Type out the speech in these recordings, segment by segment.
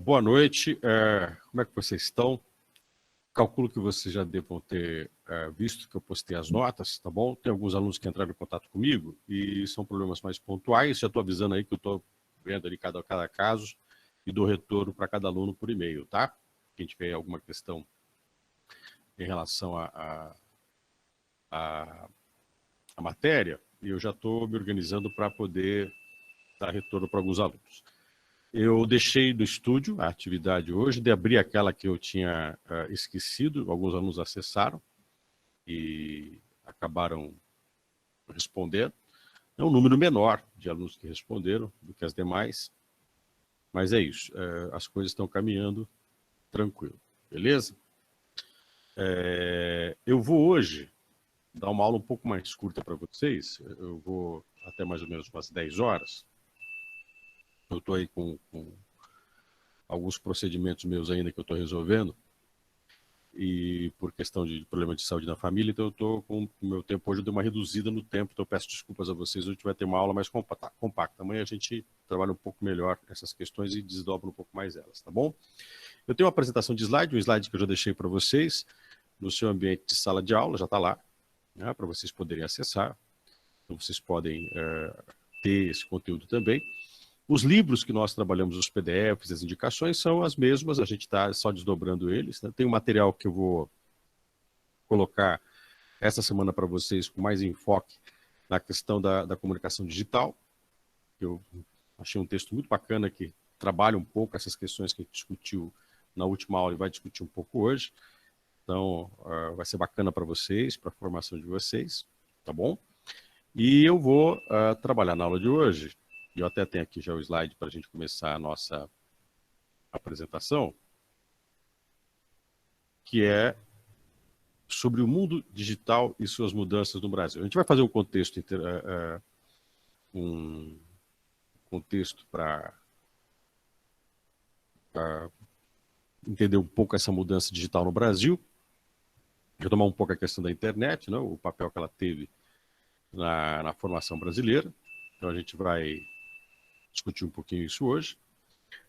Boa noite. Como é que vocês estão? Calculo que vocês já devam ter visto que eu postei as notas, tá bom? Tem alguns alunos que entraram em contato comigo e são problemas mais pontuais. Já estou avisando aí que eu estou vendo ali cada caso e dou retorno para cada aluno por e-mail, tá? Quem tiver alguma questão em relação à matéria, eu já estou me organizando para poder dar retorno para alguns alunos. Eu deixei do estúdio a atividade hoje, de abrir aquela que eu tinha esquecido, alguns alunos acessaram e acabaram respondendo. É um número menor de alunos que responderam do que as demais, mas é isso, as coisas estão caminhando tranquilo, beleza? Eu vou hoje dar uma aula um pouco mais curta para vocês, eu vou até mais ou menos umas 10 horas. Eu estou aí com alguns procedimentos meus ainda que eu estou resolvendo, e por questão de problema de saúde na família, então eu estou com o meu tempo hoje, eu dei uma reduzida no tempo, então eu peço desculpas a vocês, hoje a gente vai ter uma aula mais compacta. Amanhã a gente trabalha um pouco melhor essas questões e desdobra um pouco mais elas, tá bom? Eu tenho uma apresentação de slide, um slide que eu já deixei para vocês, no seu ambiente de sala de aula, já está lá, né, para vocês poderem acessar, então vocês podem ter esse conteúdo também. Os livros que nós trabalhamos, os PDFs, as indicações, são as mesmas, a gente está só desdobrando eles, né? Tem um material que eu vou colocar essa semana para vocês com mais enfoque na questão da comunicação digital. Eu achei um texto muito bacana que trabalha um pouco essas questões que a gente discutiu na última aula e vai discutir um pouco hoje. Então, vai ser bacana para vocês, para a formação de vocês, tá bom? E eu vou trabalhar na aula de hoje. Eu até tenho aqui já o slide para a gente começar a nossa apresentação, que é sobre o mundo digital e suas mudanças no Brasil. A gente vai fazer um contexto, para entender um pouco essa mudança digital no Brasil, retomar um pouco a questão da internet, né, o papel que ela teve na formação brasileira. Então a gente vai discutir um pouquinho isso hoje.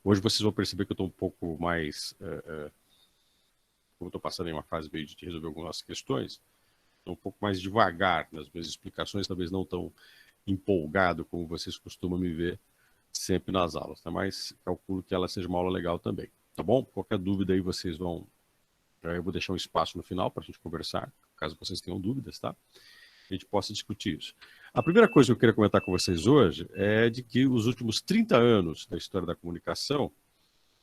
Hoje vocês vão perceber que eu estou um pouco mais, como estou passando em uma fase meio de resolver algumas questões, estou um pouco mais devagar nas minhas explicações, talvez não tão empolgado como vocês costumam me ver sempre nas aulas, tá? Mas calculo que ela seja uma aula legal também, tá bom? Qualquer dúvida aí vocês vão... Eu vou deixar um espaço no final para a gente conversar, caso vocês tenham dúvidas, tá? A gente possa discutir isso. A primeira coisa que eu queria comentar com vocês hoje é de que os últimos 30 anos da história da comunicação,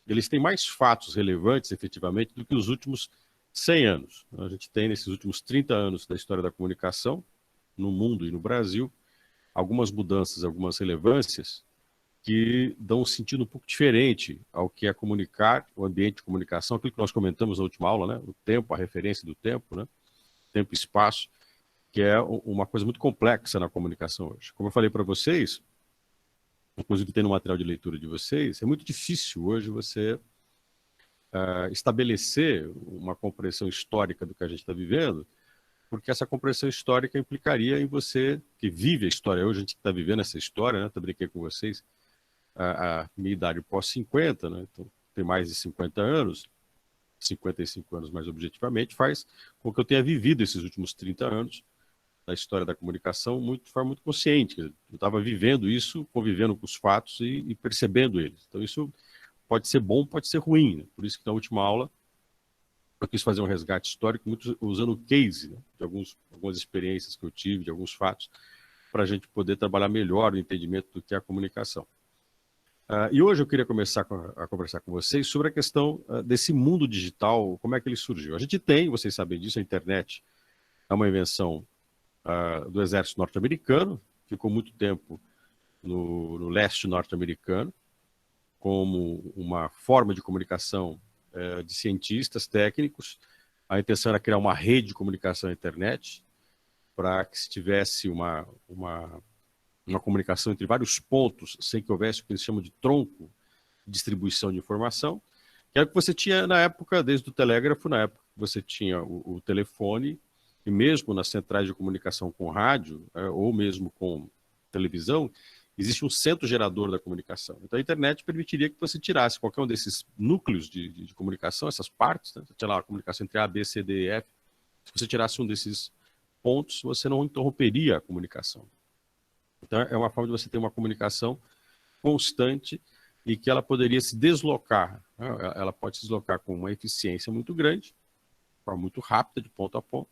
eles têm mais fatos relevantes, efetivamente, do que os últimos 100 anos. A gente tem, nesses últimos 30 anos da história da comunicação, no mundo e no Brasil, algumas mudanças, algumas relevâncias que dão um sentido um pouco diferente ao que é comunicar, o ambiente de comunicação, aquilo que nós comentamos na última aula, né? O tempo, a referência do tempo, né? Tempo e espaço, que é uma coisa muito complexa na comunicação hoje. Como eu falei para vocês, inclusive tem no material de leitura de vocês, é muito difícil hoje você estabelecer uma compreensão histórica do que a gente está vivendo, porque essa compreensão histórica implicaria em você, que vive a história hoje, a gente está vivendo essa história, né? Eu brinquei com vocês, a minha idade pós-50, né? Então tem mais de 50 anos, 55 anos mais objetivamente, faz com que eu tenha vivido esses últimos 30 anos da história da comunicação de forma muito consciente. Eu estava vivendo isso, convivendo com os fatos e percebendo eles. Então isso pode ser bom, pode ser ruim, né? Por isso que na última aula eu quis fazer um resgate histórico muito usando o case, né, de algumas experiências que eu tive, de alguns fatos, para a gente poder trabalhar melhor o entendimento do que é a comunicação. E hoje eu queria começar a conversar com vocês sobre a questão desse mundo digital, como é que ele surgiu. A gente tem, vocês sabem disso, a internet é uma invenção do exército norte-americano, ficou muito tempo no leste norte-americano, como uma forma de comunicação de cientistas, técnicos. A intenção era criar uma rede de comunicação na internet, para que se tivesse uma comunicação entre vários pontos, sem que houvesse o que eles chamam de tronco de distribuição de informação, que é o que você tinha na época, desde o telégrafo, na época você tinha o telefone, e mesmo nas centrais de comunicação com rádio, ou mesmo com televisão, existe um centro gerador da comunicação. Então a internet permitiria que você tirasse qualquer um desses núcleos de comunicação, essas partes, né? Sei lá, a comunicação entre A, B, C, D e F. Se você tirasse um desses pontos, você não interromperia a comunicação. Então é uma forma de você ter uma comunicação constante e que ela poderia se deslocar, né? Ela pode se deslocar com uma eficiência muito grande, de forma muito rápida, de ponto a ponto,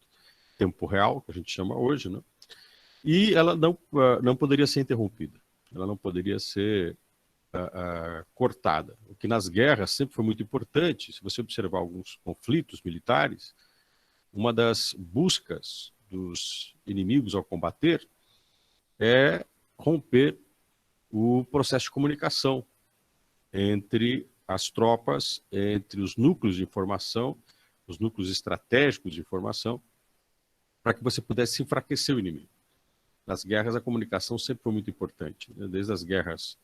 tempo real, que a gente chama hoje, né? E ela não poderia ser interrompida, ela não poderia ser cortada. O que nas guerras sempre foi muito importante, se você observar alguns conflitos militares, uma das buscas dos inimigos ao combater é romper o processo de comunicação entre as tropas, entre os núcleos de informação, os núcleos estratégicos de informação, para que você pudesse enfraquecer o inimigo. Nas guerras, a comunicação sempre foi muito importante, né? Desde as guerras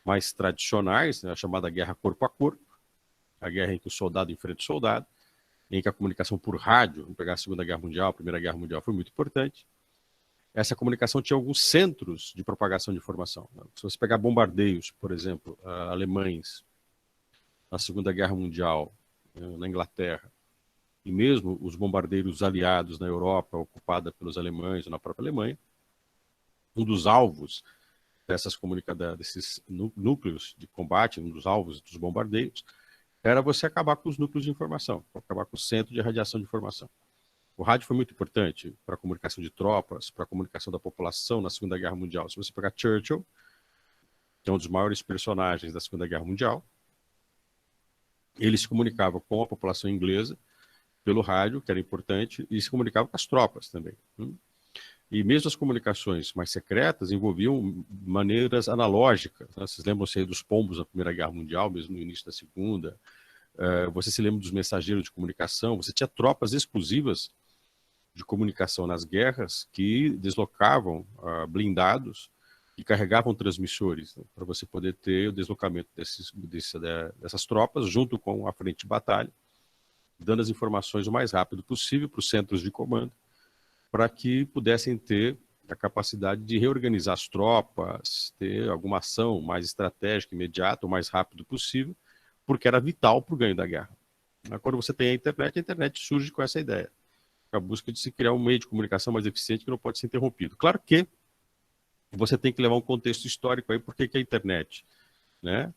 mais tradicionais, né? A chamada guerra corpo a corpo, a guerra em que o soldado enfrenta o soldado, em que a comunicação por rádio, vamos pegar a Segunda Guerra Mundial, a Primeira Guerra Mundial, foi muito importante. Essa comunicação tinha alguns centros de propagação de informação. Se você pegar bombardeios, por exemplo, alemães, na Segunda Guerra Mundial, na Inglaterra, e mesmo os bombardeiros aliados na Europa, ocupada pelos alemães ou na própria Alemanha, um dos alvos desses núcleos de combate, um dos alvos dos bombardeios, era você acabar com os núcleos de informação, acabar com o centro de radiação de informação. O rádio foi muito importante para a comunicação de tropas, para a comunicação da população na Segunda Guerra Mundial. Se você pegar Churchill, que é um dos maiores personagens da Segunda Guerra Mundial, ele se comunicava com a população inglesa pelo rádio, que era importante, e se comunicava com as tropas também. E mesmo as comunicações mais secretas envolviam maneiras analógicas, né? Vocês lembram-se aí dos pombos na Primeira Guerra Mundial, mesmo no início da Segunda. Você se lembra dos mensageiros de comunicação. Você tinha tropas exclusivas de comunicação nas guerras que deslocavam blindados e carregavam transmissores, né, para você poder ter o deslocamento dessas tropas junto com a frente de batalha, dando as informações o mais rápido possível para os centros de comando, para que pudessem ter a capacidade de reorganizar as tropas, ter alguma ação mais estratégica, imediata, o mais rápido possível, porque era vital para o ganho da guerra. Quando você tem a internet surge com essa ideia, a busca de se criar um meio de comunicação mais eficiente que não pode ser interrompido. Claro que você tem que levar um contexto histórico aí, porque que a internet, né,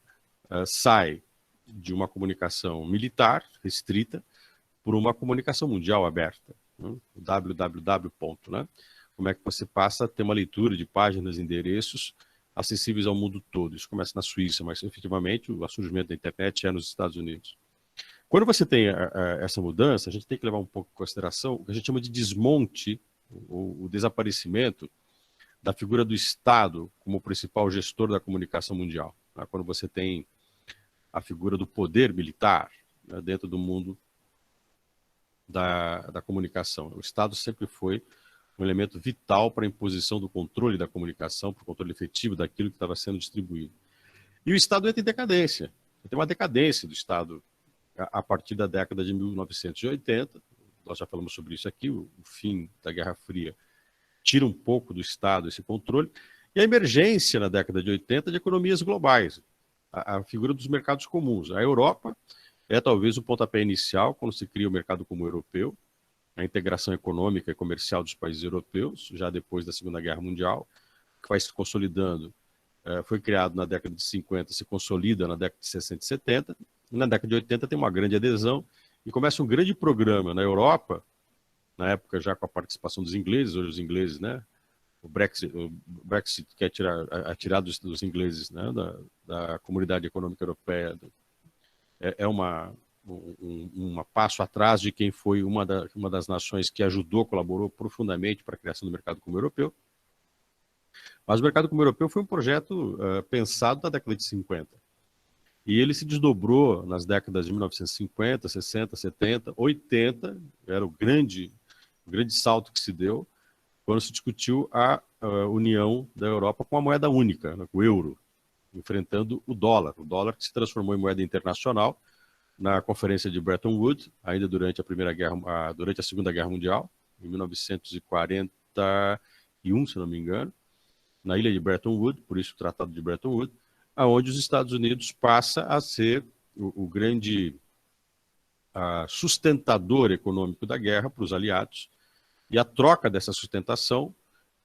sai de uma comunicação militar restrita por uma comunicação mundial aberta, né? O www. Né? Como é que você passa a ter uma leitura de páginas e endereços acessíveis ao mundo todo. Isso começa na Suíça, mas efetivamente o surgimento da internet é nos Estados Unidos. Quando você tem essa mudança, a gente tem que levar um pouco em consideração o que a gente chama de desmonte, o desaparecimento da figura do Estado como principal gestor da comunicação mundial. Né? Quando você tem a figura do poder militar, né, dentro do mundo da comunicação. O Estado sempre foi um elemento vital para a imposição do controle da comunicação, para o controle efetivo daquilo que estava sendo distribuído. E o Estado entra em decadência. Tem uma decadência do Estado a partir da década de 1980, nós já falamos sobre isso aqui, o fim da Guerra Fria tira um pouco do Estado esse controle, e a emergência na década de 80 de economias globais, a figura dos mercados comuns. A Europa é talvez o pontapé inicial quando se cria o mercado comum europeu, a integração econômica e comercial dos países europeus, já depois da Segunda Guerra Mundial, que vai se consolidando, foi criado na década de 50, se consolida na década de 60 e 70, na década de 80 tem uma grande adesão e começa um grande programa na Europa, na época já com a participação dos ingleses, hoje os ingleses, né? O Brexit quer tirar dos ingleses, né? da Comunidade Econômica Europeia, um passo atrás de quem foi uma das nações que ajudou, colaborou profundamente para a criação do mercado comum europeu. Mas o mercado comum europeu foi um projeto pensado na década de 50. E ele se desdobrou nas décadas de 1950, 60, 70, 80, era o grande salto que se deu quando se discutiu a união da Europa com a moeda única, né, o euro, enfrentando o dólar que se transformou em moeda internacional na Conferência de Bretton Woods, ainda durante a Segunda Guerra Mundial, em 1941, se não me engano, na ilha de Bretton Woods, por isso o Tratado de Bretton Woods, aonde os Estados Unidos passa a ser o grande sustentador econômico da guerra para os aliados, e a troca dessa sustentação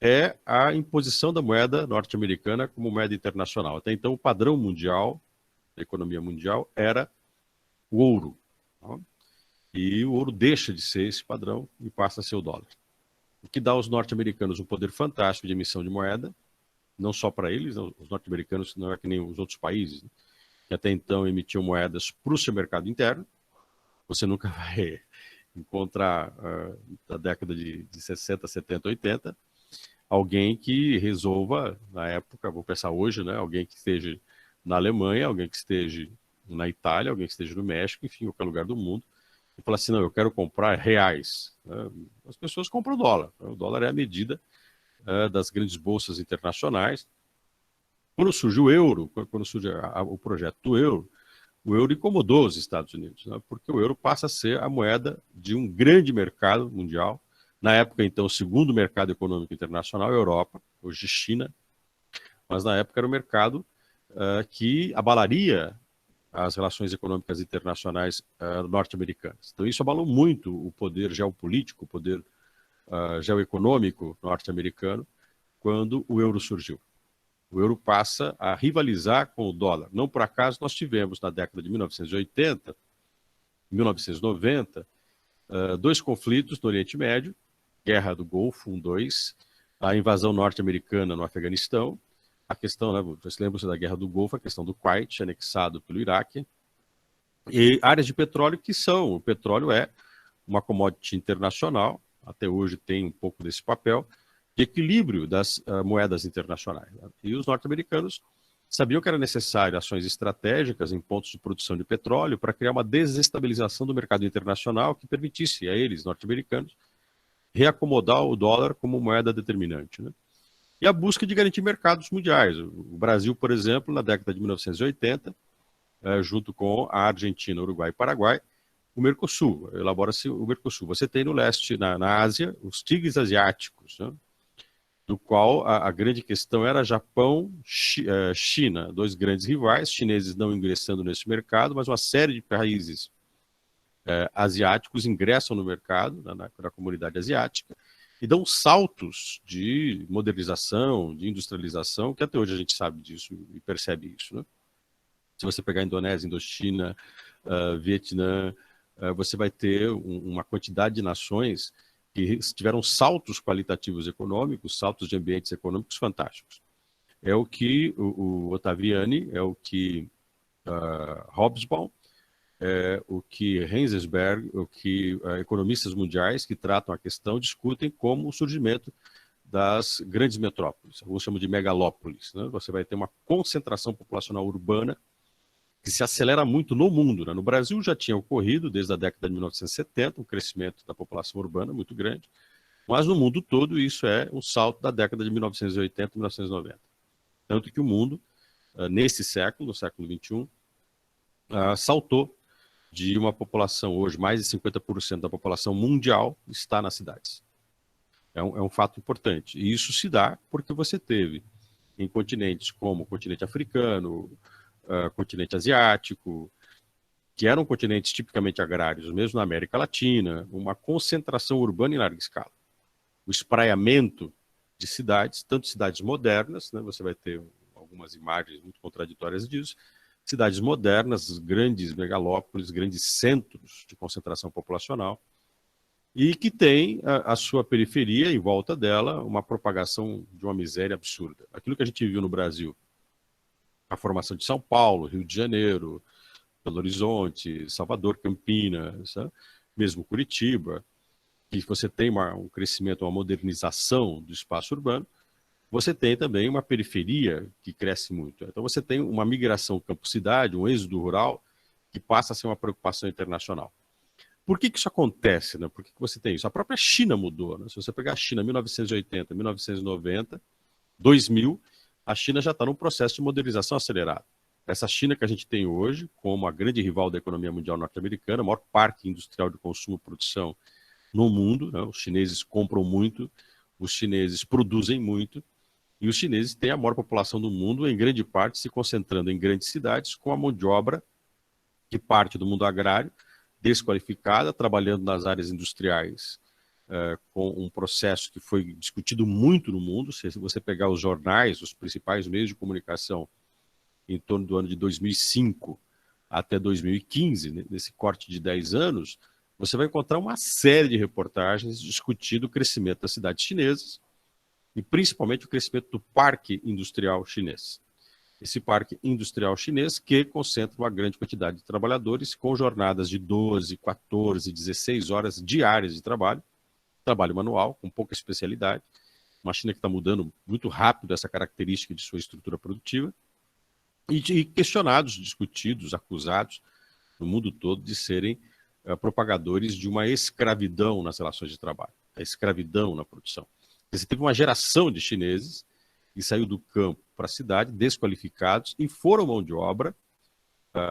é a imposição da moeda norte-americana como moeda internacional. Até então, o padrão mundial, da economia mundial, era o ouro. Tá? E o ouro deixa de ser esse padrão e passa a ser o dólar. O que dá aos norte-americanos um poder fantástico de emissão de moeda, não só para eles, não, os norte-americanos não é que nem os outros países, né, que até então emitiam moedas para o seu mercado interno. Você nunca vai encontrar, na década de 60, 70, 80, alguém que resolva, na época, vou pensar hoje, né, alguém que esteja na Alemanha, alguém que esteja na Itália, alguém que esteja no México, enfim, qualquer lugar do mundo, e falar assim, não, eu quero comprar reais. As pessoas compram dólar. O dólar é a medida das grandes bolsas internacionais. Quando surge o euro, quando surge o projeto do euro, o euro incomodou os Estados Unidos, né? Porque o euro passa a ser a moeda de um grande mercado mundial. Na época, então, o segundo mercado econômico internacional, a Europa, hoje China, mas na época era o mercado que abalaria as relações econômicas internacionais norte-americanas. Então isso abalou muito o poder geopolítico, o poder geoeconômico norte-americano, quando o euro surgiu. O euro passa a rivalizar com o dólar. Não por acaso nós tivemos, na década de 1980, 1990, dois conflitos no Oriente Médio, Guerra do Golfo, 1, 2, a invasão norte-americana no Afeganistão, a questão, né, vocês lembram da Guerra do Golfo, a questão do Kuwait, anexado pelo Iraque, e áreas de petróleo que são, o petróleo é uma commodity internacional, até hoje tem um pouco desse papel, de equilíbrio das moedas internacionais. Né? E os norte-americanos sabiam que era necessário ações estratégicas em pontos de produção de petróleo para criar uma desestabilização do mercado internacional que permitisse a eles, norte-americanos, reacomodar o dólar como moeda determinante. Né? E a busca de garantir mercados mundiais. O Brasil, por exemplo, na década de 1980, junto com a Argentina, Uruguai e Paraguai, o Mercosul, elabora-se o Mercosul. Você tem no leste, na Ásia, os tigres asiáticos, né? Do qual a grande questão era Japão, China, dois grandes rivais, chineses não ingressando nesse mercado, mas uma série de países asiáticos ingressam no mercado, na comunidade asiática, e dão saltos de modernização, de industrialização, que até hoje a gente sabe disso e percebe isso. Né? Se você pegar a Indonésia, Indochina, Vietnã, você vai ter uma quantidade de nações que tiveram saltos qualitativos econômicos, saltos de ambientes econômicos fantásticos. É o que o Ottaviani, é o que Hobsbawm, o que Herzberg, o que economistas mundiais que tratam a questão discutem como o surgimento das grandes metrópoles, alguns chamam de megalópolis. Né? Você vai ter uma concentração populacional urbana que se acelera muito no mundo. Né? No Brasil já tinha ocorrido, desde a década de 1970, um crescimento da população urbana muito grande, mas no mundo todo isso é um salto da década de 1980 e 1990. Tanto que o mundo, nesse século, no século XXI, saltou de uma população hoje, mais de 50% da população mundial está nas cidades. É um fato importante. E isso se dá porque você teve em continentes como o continente africano, continente asiático, que eram continentes tipicamente agrários, mesmo na América Latina, uma concentração urbana em larga escala. O espraiamento de cidades, tanto cidades modernas, né, você vai ter algumas imagens muito contraditórias disso, cidades modernas, grandes megalópolis, grandes centros de concentração populacional, e que tem a sua periferia, em volta dela, uma propagação de uma miséria absurda. Aquilo que a gente viu no Brasil, a formação de São Paulo, Rio de Janeiro, Belo Horizonte, Salvador, Campinas, sabe? Mesmo Curitiba, que você tem um crescimento, uma modernização do espaço urbano, você tem também uma periferia que cresce muito. Então você tem uma migração campo-cidade, um êxodo rural, que passa a ser uma preocupação internacional. Por que isso acontece? Né? Por que você tem isso? A própria China mudou. Né? Se você pegar a China 1980, 1990, 2000, a China já está num processo de modernização acelerado. Essa China que a gente tem hoje, como a grande rival da economia mundial norte-americana, o maior parque industrial de consumo e produção no mundo, né? Os chineses compram muito, os chineses produzem muito, E os chineses têm a maior população do mundo, em grande parte se concentrando em grandes cidades, com a mão de obra que parte do mundo agrário, desqualificada, trabalhando nas áreas industriais, com um processo que foi discutido muito no mundo. Se você pegar os jornais, os principais meios de comunicação, em torno do ano de 2005 até 2015, nesse corte de 10 anos, você vai encontrar uma série de reportagens discutindo o crescimento das cidades chinesas e principalmente o crescimento do parque industrial chinês. Esse parque industrial chinês que concentra uma grande quantidade de trabalhadores com jornadas de 12, 14, 16 horas diárias de trabalho manual, com pouca especialidade. Uma China que está mudando muito rápido essa característica de sua estrutura produtiva e questionados, discutidos, acusados no mundo todo de serem propagadores de uma escravidão nas relações de trabalho, a escravidão na produção. Você teve uma geração de chineses que saiu do campo para a cidade, desqualificados, e foram mão de obra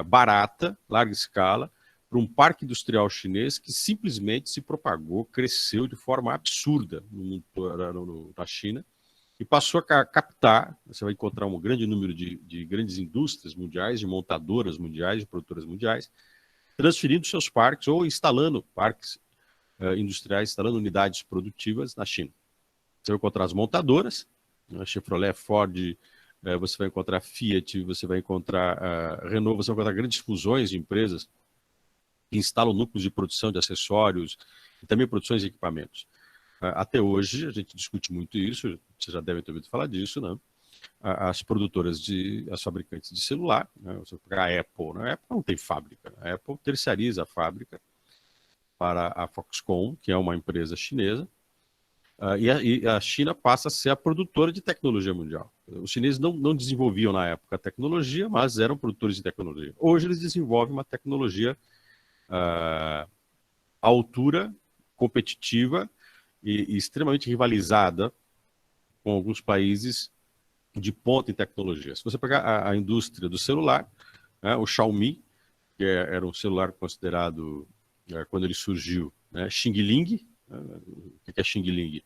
barata, larga escala, para um parque industrial chinês que simplesmente se propagou, cresceu de forma absurda na China, e passou a captar. Você vai encontrar um grande número de grandes indústrias mundiais, de montadoras mundiais, de produtoras mundiais, transferindo seus parques ou instalando parques industriais, instalando unidades produtivas na China. Você vai encontrar as montadoras, a Chevrolet, Ford, você vai encontrar Fiat, você vai encontrar Renault, você vai encontrar grandes fusões de empresas que instalam núcleos de produção de acessórios e também produções de equipamentos. Até hoje, a gente discute muito isso, você já deve ter ouvido falar disso, né? As produtoras, as fabricantes de celular, né? Você pegar a Apple, né? A Apple não tem fábrica, a Apple terceiriza a fábrica para a Foxconn, que é uma empresa chinesa, e a China passa a ser a produtora de tecnologia mundial. Os chineses não desenvolviam na época a tecnologia, mas eram produtores de tecnologia. Hoje eles desenvolvem uma tecnologia à altura, competitiva e extremamente rivalizada com alguns países de ponta em tecnologia. Se você pegar a indústria do celular, né, o Xiaomi, que era um celular considerado, quando ele surgiu, né, Xing Ling. O que é Xing Ling?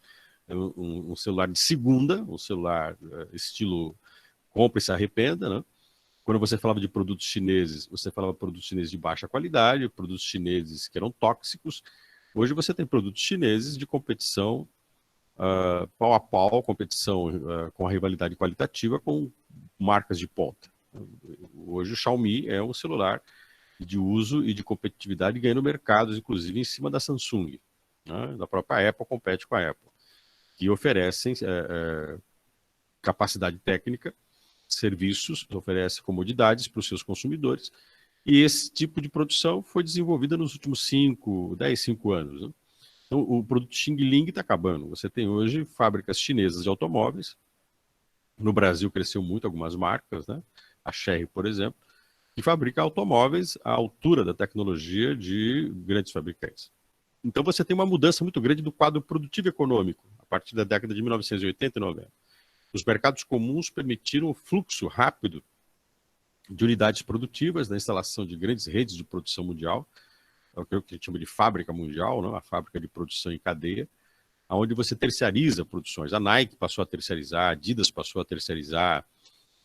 É um celular de segunda, um celular estilo compra e se arrependa, né? Quando você falava de produtos chineses, você falava de produtos chineses de baixa qualidade, produtos chineses que eram tóxicos. Hoje você tem produtos chineses de competição pau a pau, competição com a rivalidade qualitativa com marcas de ponta. Hoje o Xiaomi é um celular de uso e de competitividade ganhando mercados, inclusive em cima da Samsung, né? Da própria Apple, compete com a Apple, que oferecem capacidade técnica, serviços, oferece comodidades para os seus consumidores, e esse tipo de produção foi desenvolvida nos últimos 5 anos, né? Então, o produto Xing Ling está acabando. Você tem hoje fábricas chinesas de automóveis. No Brasil cresceu muito algumas marcas, né? A Chery, por exemplo, que fabrica automóveis à altura da tecnologia de grandes fabricantes. Então você tem uma mudança muito grande do quadro produtivo econômico, a partir da década de 1980 e 90. Os mercados comuns permitiram o fluxo rápido de unidades produtivas, da instalação de grandes redes de produção mundial, é o que a gente chama de fábrica mundial, né? A fábrica de produção em cadeia, onde você terceiriza produções. A Nike passou a terceirizar, a Adidas passou a terceirizar,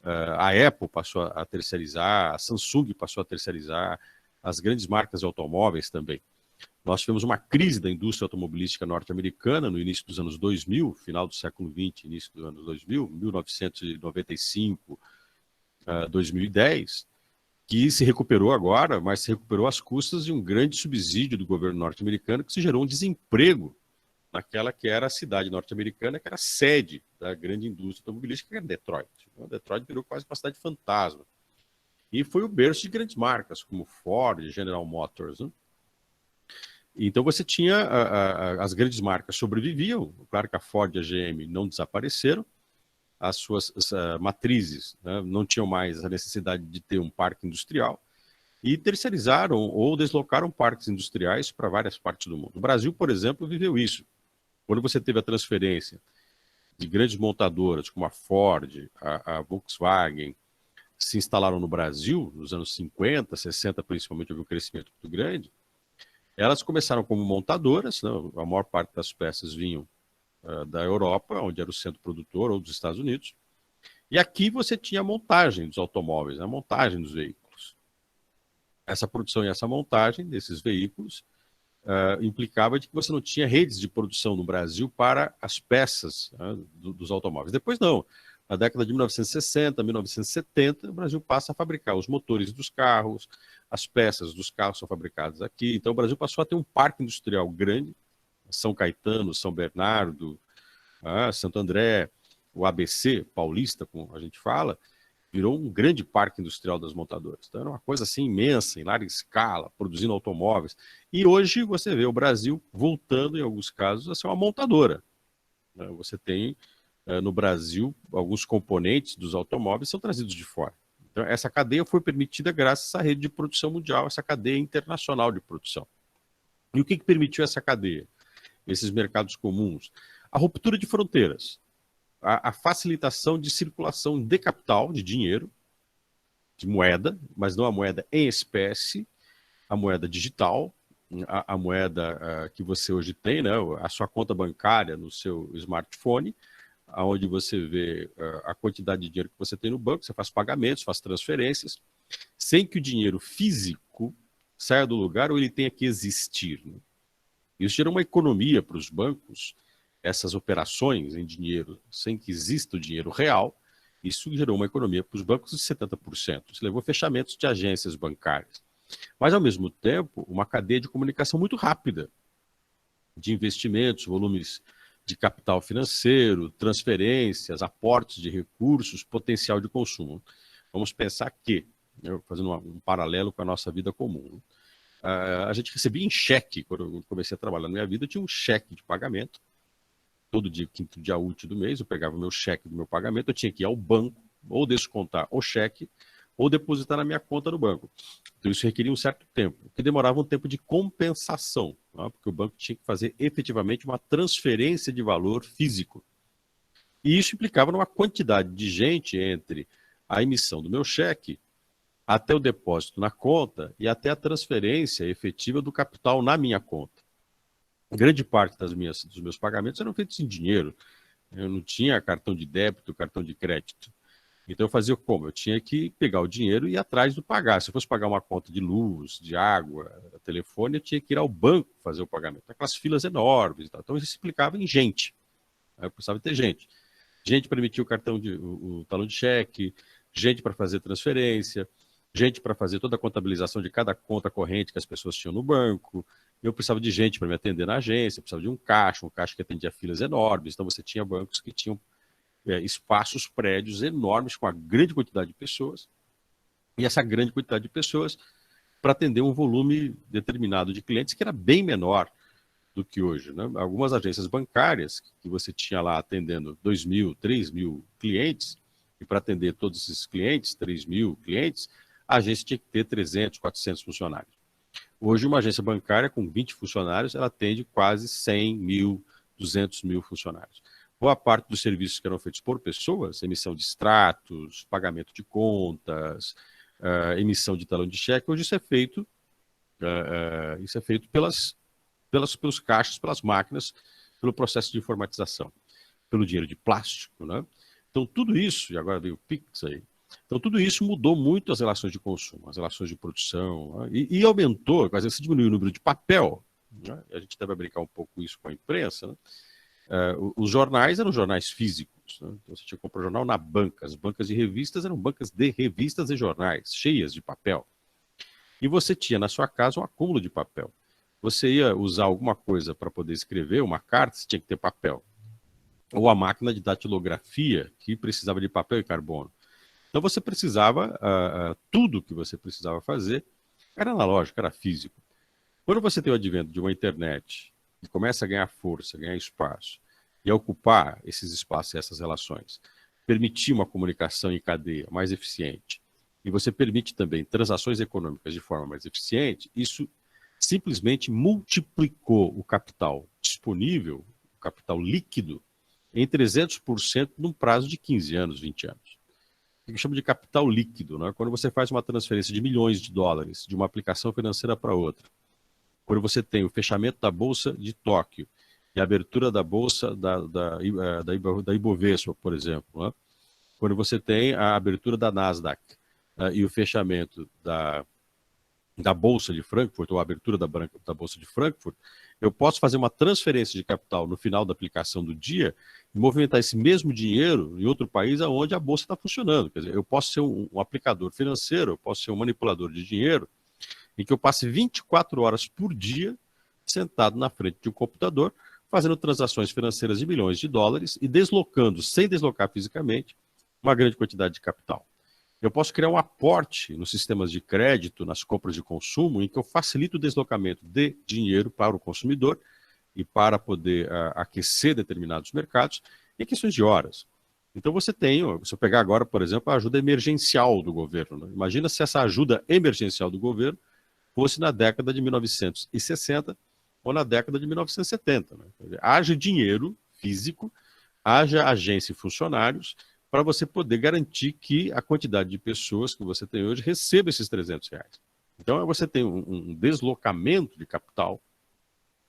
a Apple passou a terceirizar, a Samsung passou a terceirizar, as grandes marcas de automóveis também. Nós tivemos uma crise da indústria automobilística norte-americana no início dos anos 2000, final do século XX, início dos anos 2000, 1995, 2010, que se recuperou agora, mas se recuperou às custas de um grande subsídio do governo norte-americano, que se gerou um desemprego naquela que era a cidade norte-americana, que era a sede da grande indústria automobilística, que era Detroit. Então, Detroit virou quase uma cidade fantasma. E foi o berço de grandes marcas, como Ford e General Motors, né? Então você tinha as grandes marcas sobreviviam, claro que a Ford e a GM não desapareceram, as suas matrizes, né, não tinham mais a necessidade de ter um parque industrial e terceirizaram ou deslocaram parques industriais para várias partes do mundo. O Brasil, por exemplo, viveu isso. Quando você teve a transferência de grandes montadoras como a Ford, a Volkswagen, se instalaram no Brasil, nos anos 50, 60 principalmente, houve um crescimento muito grande. Elas começaram como montadoras, né? A maior parte das peças vinham da Europa, onde era o centro produtor, ou dos Estados Unidos. E aqui você tinha a montagem dos automóveis, a montagem dos veículos. Essa produção e essa montagem desses veículos implicava de que você não tinha redes de produção no Brasil para as peças dos automóveis. Depois não. Na década de 1960, 1970, o Brasil passa a fabricar os motores dos carros, as peças dos carros são fabricadas aqui. Então o Brasil passou a ter um parque industrial grande, São Caetano, São Bernardo, Santo André, o ABC paulista, como a gente fala, virou um grande parque industrial das montadoras. Então era uma coisa assim imensa, em larga escala, produzindo automóveis. E hoje você vê o Brasil voltando, em alguns casos, a ser uma montadora. Você tem, no Brasil, alguns componentes dos automóveis são trazidos de fora. Então essa cadeia foi permitida graças à rede de produção mundial, essa cadeia internacional de produção. E o que permitiu essa cadeia? Esses mercados comuns? A ruptura de fronteiras. A facilitação de circulação de capital, de dinheiro, de moeda, mas não a moeda em espécie, a moeda digital, a moeda que você hoje tem, né, a sua conta bancária no seu smartphone, onde você vê a quantidade de dinheiro que você tem no banco, você faz pagamentos, faz transferências, sem que o dinheiro físico saia do lugar ou ele tenha que existir. Né? Isso gera uma economia para os bancos, essas operações em dinheiro, sem que exista o dinheiro real, isso gerou uma economia para os bancos de 70%. Isso levou a fechamentos de agências bancárias. Mas, ao mesmo tempo, uma cadeia de comunicação muito rápida, de investimentos, volumes de capital financeiro, transferências, aportes de recursos, potencial de consumo. Vamos pensar que, fazendo um paralelo com a nossa vida comum, a gente recebia em cheque, quando eu comecei a trabalhar na minha vida, eu tinha um cheque de pagamento, todo dia, quinto dia útil do mês, eu pegava o meu cheque do meu pagamento, eu tinha que ir ao banco, ou descontar o cheque, ou depositar na minha conta no banco. Então isso requeria um certo tempo, que demorava um tempo de compensação, né? Porque o banco tinha que fazer efetivamente uma transferência de valor físico. E isso implicava numa quantidade de gente entre a emissão do meu cheque, até o depósito na conta e até a transferência efetiva do capital na minha conta. Grande parte dos meus pagamentos eram feitos em dinheiro. Eu não tinha cartão de débito, cartão de crédito. Então eu fazia como? Eu tinha que pegar o dinheiro e ir atrás do pagar. Se eu fosse pagar uma conta de luz, de água, telefone, eu tinha que ir ao banco fazer o pagamento. Aquelas filas enormes. Então isso explicava em gente. Eu precisava ter gente. Gente para emitir o talão de cheque, gente para fazer transferência, gente para fazer toda a contabilização de cada conta corrente que as pessoas tinham no banco. Eu precisava de gente para me atender na agência, eu precisava de um caixa que atendia filas enormes. Então você tinha bancos que tinham espaços, prédios enormes com uma grande quantidade de pessoas. E essa grande quantidade de pessoas para atender um volume determinado de clientes que era bem menor do que hoje. Né? Algumas agências bancárias que você tinha lá atendendo 2.000, 3.000 clientes, e para atender todos esses clientes, 3.000 clientes, a agência tinha que ter 300, 400 funcionários. Hoje, uma agência bancária com 20 funcionários, ela atende quase 100 mil, 200 mil funcionários. Boa parte dos serviços que eram feitos por pessoas, emissão de extratos, pagamento de contas, emissão de talão de cheque, hoje isso é feito, pelos caixas, pelas máquinas, pelo processo de informatização, pelo dinheiro de plástico. Né? Então, tudo isso, e agora veio o Pix aí, então, tudo isso mudou muito as relações de consumo, as relações de produção, né? e aumentou, às vezes diminuiu o número de papel, né? A gente deve brincar um pouco isso com a imprensa, né? Os jornais eram jornais físicos, né? Então, você tinha que comprar jornal na banca, as bancas de revistas eram bancas de revistas e jornais, cheias de papel. E você tinha na sua casa um acúmulo de papel. Você ia usar alguma coisa para poder escrever uma carta, você tinha que ter papel. Ou a máquina de datilografia, que precisava de papel e carbono. Então você precisava, tudo que você precisava fazer era analógico, era físico. Quando você tem o advento de uma internet que começa a ganhar força, ganhar espaço, e a ocupar esses espaços e essas relações, permitir uma comunicação em cadeia mais eficiente, e você permite também transações econômicas de forma mais eficiente, isso simplesmente multiplicou o capital disponível, o capital líquido, em 300% num prazo de 15 anos, 20 anos. Que chama de capital líquido, né? Quando você faz uma transferência de milhões de dólares de uma aplicação financeira para outra, quando você tem o fechamento da Bolsa de Tóquio e a abertura da bolsa da Ibovespa, por exemplo, né? Quando você tem a abertura da Nasdaq e o fechamento da Bolsa de Frankfurt, ou a abertura da Bolsa de Frankfurt, eu posso fazer uma transferência de capital no final da aplicação do dia e movimentar esse mesmo dinheiro em outro país onde a Bolsa está funcionando. Quer dizer, eu posso ser um aplicador financeiro, eu posso ser um manipulador de dinheiro, em que eu passe 24 horas por dia sentado na frente de um computador, fazendo transações financeiras de milhões de dólares e deslocando, sem deslocar fisicamente, uma grande quantidade de capital. Eu posso criar um aporte nos sistemas de crédito, nas compras de consumo, em que eu facilito o deslocamento de dinheiro para o consumidor e para poder aquecer determinados mercados em questões de horas. Então você tem, se eu pegar agora, por exemplo, a ajuda emergencial do governo. Né? Imagina se essa ajuda emergencial do governo fosse na década de 1960 ou na década de 1970. Né? Haja dinheiro físico, haja agência e funcionários para você poder garantir que a quantidade de pessoas que você tem hoje receba esses R$300. Então você tem um deslocamento de capital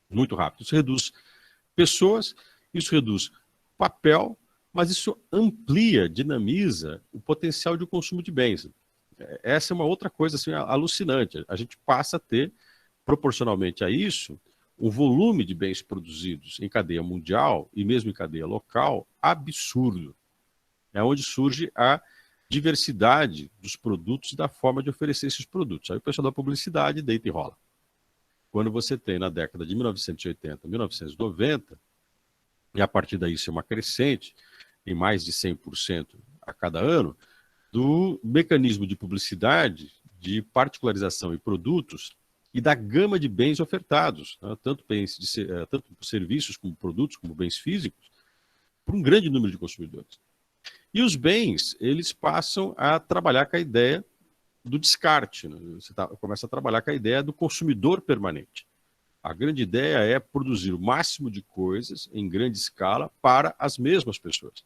muito rápido. Isso reduz pessoas, isso reduz papel, mas isso amplia, dinamiza o potencial de consumo de bens. Essa é uma outra coisa assim, alucinante. A gente passa a ter, proporcionalmente a isso, um volume de bens produzidos em cadeia mundial e mesmo em cadeia local absurdo. É onde surge a diversidade dos produtos e da forma de oferecer esses produtos. Aí o pessoal da publicidade deita e rola. Quando você tem na década de 1980, 1990, e a partir daí isso é uma crescente, em mais de 100% a cada ano, do mecanismo de publicidade, de particularização e produtos e da gama de bens ofertados, né? tanto serviços como produtos, como bens físicos, para um grande número de consumidores. E os bens, eles passam a trabalhar com a ideia do descarte. Né? Você começa a trabalhar com a ideia do consumidor permanente. A grande ideia é produzir o máximo de coisas em grande escala para as mesmas pessoas.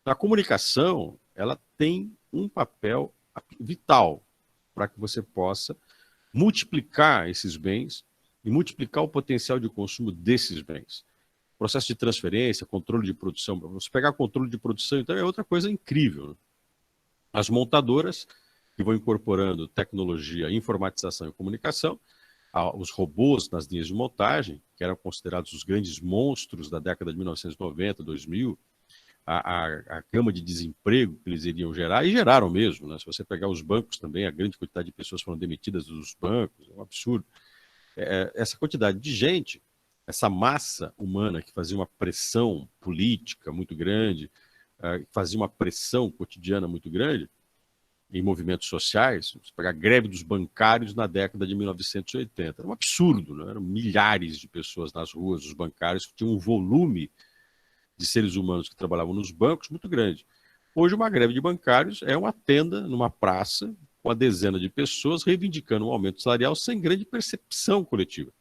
A comunicação, ela tem um papel vital para que você possa multiplicar esses bens e multiplicar o potencial de consumo desses bens. Processo de transferência, controle de produção. Você pegar controle de produção, então, é outra coisa incrível. Né? As montadoras, que vão incorporando tecnologia, informatização e comunicação, os robôs nas linhas de montagem, que eram considerados os grandes monstros da década de 1990, 2000, a gama de desemprego que eles iriam gerar, e geraram mesmo. Né? Se você pegar os bancos também, a grande quantidade de pessoas foram demitidas dos bancos, é um absurdo. Essa quantidade de gente, essa massa humana que fazia uma pressão política muito grande, fazia uma pressão cotidiana muito grande em movimentos sociais, você pegar a greve dos bancários na década de 1980, era um absurdo, né? Eram milhares de pessoas nas ruas, os bancários, que tinham um volume de seres humanos que trabalhavam nos bancos muito grande. Hoje, uma greve de bancários é uma tenda numa praça com uma dezena de pessoas reivindicando um aumento salarial sem grande percepção coletiva.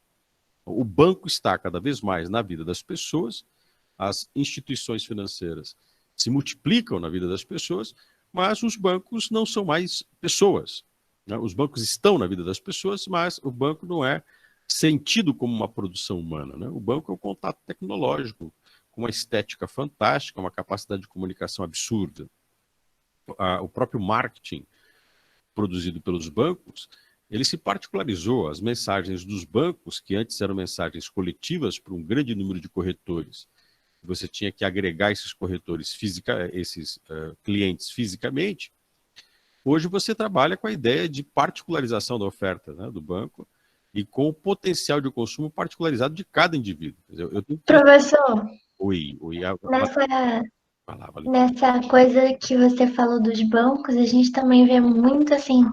O banco está cada vez mais na vida das pessoas, as instituições financeiras se multiplicam na vida das pessoas, mas os bancos não são mais pessoas. Né? Os bancos estão na vida das pessoas, mas o banco não é sentido como uma produção humana. Né? O banco é um contato tecnológico, com uma estética fantástica, uma capacidade de comunicação absurda. O próprio marketing produzido pelos bancos, ele se particularizou. As mensagens dos bancos, que antes eram mensagens coletivas para um grande número de corretores, você tinha que agregar esses corretores, esses clientes fisicamente. Hoje você trabalha com a ideia de particularização da oferta, né, do banco e com o potencial de consumo particularizado de cada indivíduo. Eu tenho... Professor, Oi. nessa coisa que você falou dos bancos, a gente também vê muito assim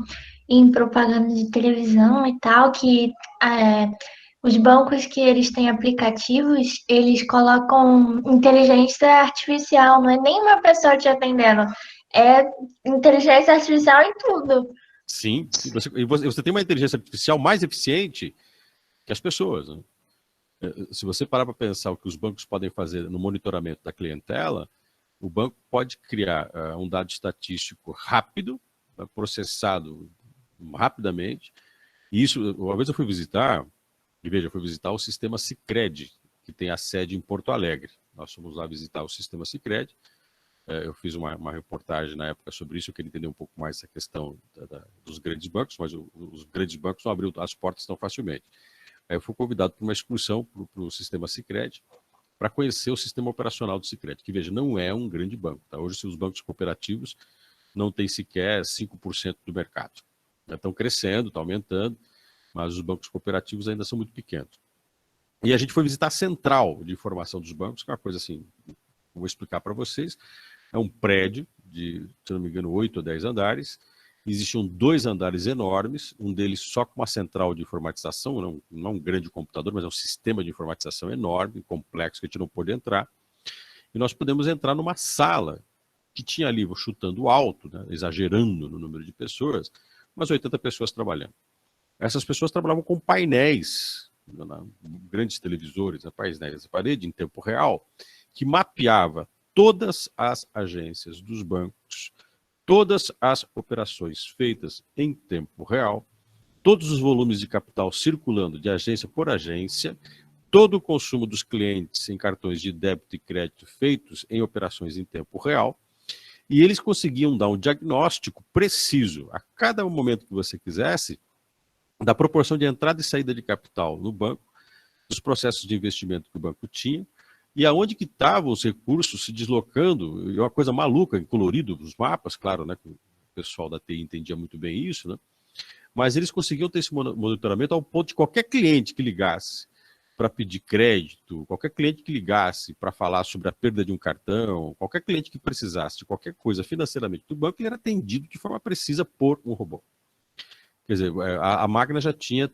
em propaganda de televisão e tal, que os bancos que eles têm aplicativos, eles colocam inteligência artificial, não é nem uma pessoa te atendendo, é inteligência artificial em tudo. Sim, você tem uma inteligência artificial mais eficiente que as pessoas. Né? Se você parar para pensar o que os bancos podem fazer no monitoramento da clientela, o banco pode criar um dado estatístico rápido, processado rapidamente. E isso, uma vez eu fui visitar o sistema Sicredi, que tem a sede em Porto Alegre. Nós fomos lá visitar o Sistema Sicredi. Eu fiz uma reportagem na época sobre isso, eu queria entender um pouco mais essa questão dos grandes bancos, mas os grandes bancos não abriram as portas tão facilmente. Aí eu fui convidado para uma excursão para o Sistema Sicredi, para conhecer o sistema operacional do Sicredi, que, veja, não é um grande banco. Tá? Hoje, os bancos cooperativos não têm sequer 5% do mercado. Estão crescendo, estão aumentando, mas os bancos cooperativos ainda são muito pequenos. E a gente foi visitar a central de informação dos bancos, que é uma coisa assim, vou explicar para vocês. É um prédio de, se não me engano, 8 ou 10 andares. Existiam 2 andares enormes, um deles só com uma central de informatização, não é um grande computador, mas é um sistema de informatização enorme, complexo, que a gente não pôde entrar. E nós pudemos entrar numa sala que tinha ali, chutando alto, né, exagerando no número de pessoas, umas 80 pessoas trabalhando. Essas pessoas trabalhavam com painéis, grandes televisores, painéis de parede em tempo real, que mapeava todas as agências dos bancos, todas as operações feitas em tempo real, todos os volumes de capital circulando de agência por agência, todo o consumo dos clientes em cartões de débito e crédito feitos em operações em tempo real, e eles conseguiam dar um diagnóstico preciso, a cada momento que você quisesse, da proporção de entrada e saída de capital no banco, dos processos de investimento que o banco tinha, e aonde que estavam os recursos se deslocando, e uma coisa maluca, colorido, os mapas, claro, né, que o pessoal da TI entendia muito bem isso, né, mas eles conseguiam ter esse monitoramento ao ponto de qualquer cliente que ligasse para pedir crédito, qualquer cliente que ligasse para falar sobre a perda de um cartão, qualquer cliente que precisasse de qualquer coisa financeiramente do banco, ele era atendido de forma precisa por um robô. Quer dizer, a máquina já tinha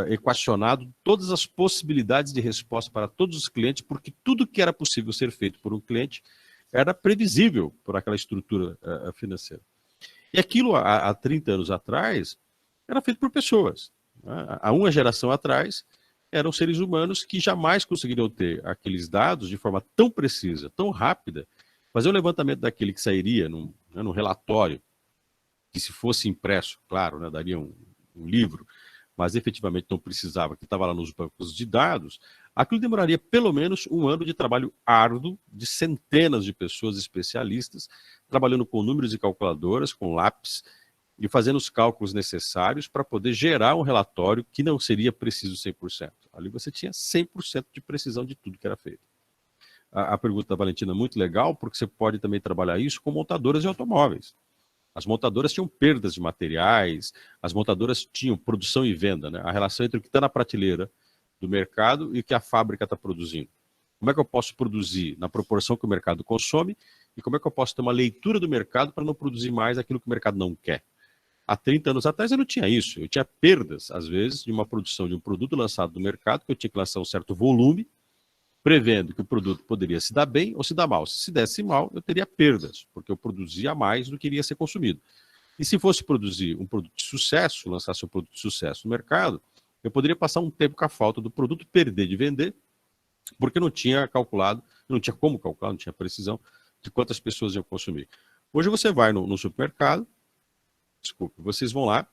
equacionado todas as possibilidades de resposta para todos os clientes, porque tudo que era possível ser feito por um cliente era previsível por aquela estrutura financeira. E aquilo, há 30 anos atrás, era feito por pessoas. Né? Há uma geração atrás, eram seres humanos que jamais conseguiriam ter aqueles dados de forma tão precisa, tão rápida, fazer um levantamento daquele que sairia num relatório, que se fosse impresso, claro, né, daria um livro, mas efetivamente não precisava, que estava lá nos bancos de dados, aquilo demoraria pelo menos um ano de trabalho árduo de centenas de pessoas especialistas, trabalhando com números e calculadoras, com lápis, e fazendo os cálculos necessários para poder gerar um relatório que não seria preciso 100%. Ali você tinha 100% de precisão de tudo que era feito. A pergunta da Valentina é muito legal, porque você pode também trabalhar isso com montadoras de automóveis. As montadoras tinham perdas de materiais, as montadoras tinham produção e venda, né? A relação entre o que está na prateleira do mercado e o que a fábrica está produzindo. Como é que eu posso produzir na proporção que o mercado consome e como é que eu posso ter uma leitura do mercado para não produzir mais aquilo que o mercado não quer? Há 30 anos atrás eu não tinha isso, eu tinha perdas, às vezes, de uma produção de um produto lançado no mercado, que eu tinha que lançar um certo volume, prevendo que o produto poderia se dar bem ou se dar mal. Se desse mal, eu teria perdas, porque eu produzia mais do que iria ser consumido. E se fosse produzir um produto de sucesso, lançasse um produto de sucesso no mercado, eu poderia passar um tempo com a falta do produto, perder de vender, porque não tinha calculado, não tinha como calcular, não tinha precisão de quantas pessoas iam consumir. Hoje você vai no supermercado, desculpe, vocês vão lá,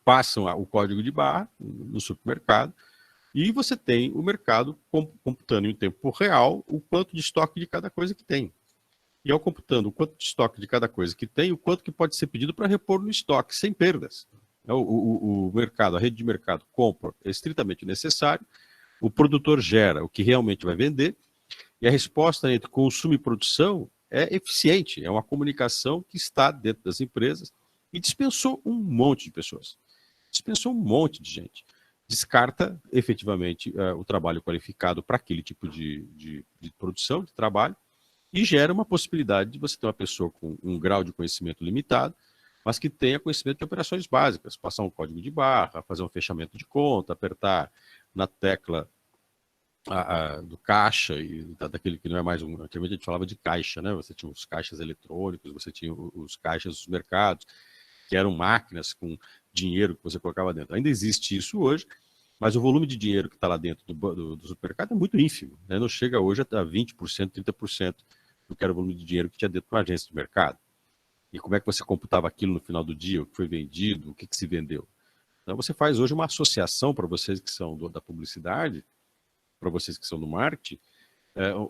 passam o código de barra no supermercado, e você tem o mercado computando em tempo real o quanto de estoque de cada coisa que tem. E ao computando o quanto de estoque de cada coisa que tem, o quanto que pode ser pedido para repor no estoque, sem perdas. O mercado, a rede de mercado compra estritamente necessário, o produtor gera o que realmente vai vender, e a resposta entre consumo e produção é eficiente, é uma comunicação que está dentro das empresas e dispensou um monte de pessoas. Dispensou um monte de gente. Descarta efetivamente o trabalho qualificado para aquele tipo de produção, de trabalho, e gera uma possibilidade de você ter uma pessoa com um grau de conhecimento limitado, mas que tenha conhecimento de operações básicas, passar um código de barra, fazer um fechamento de conta, apertar na tecla do caixa, e daquele que não é mais um... Antigamente a gente falava de caixa, né? Você tinha os caixas eletrônicos, você tinha os caixas dos mercados, que eram máquinas com dinheiro que você colocava dentro. Ainda existe isso hoje, mas o volume de dinheiro que está lá dentro do supermercado é muito ínfimo, né? Não chega hoje a 20%, 30% do que era o volume de dinheiro que tinha dentro de uma agência de mercado. E como é que você computava aquilo no final do dia, o que foi vendido, o que se vendeu. Então você faz hoje uma associação para vocês que são da publicidade, para vocês que são do marketing,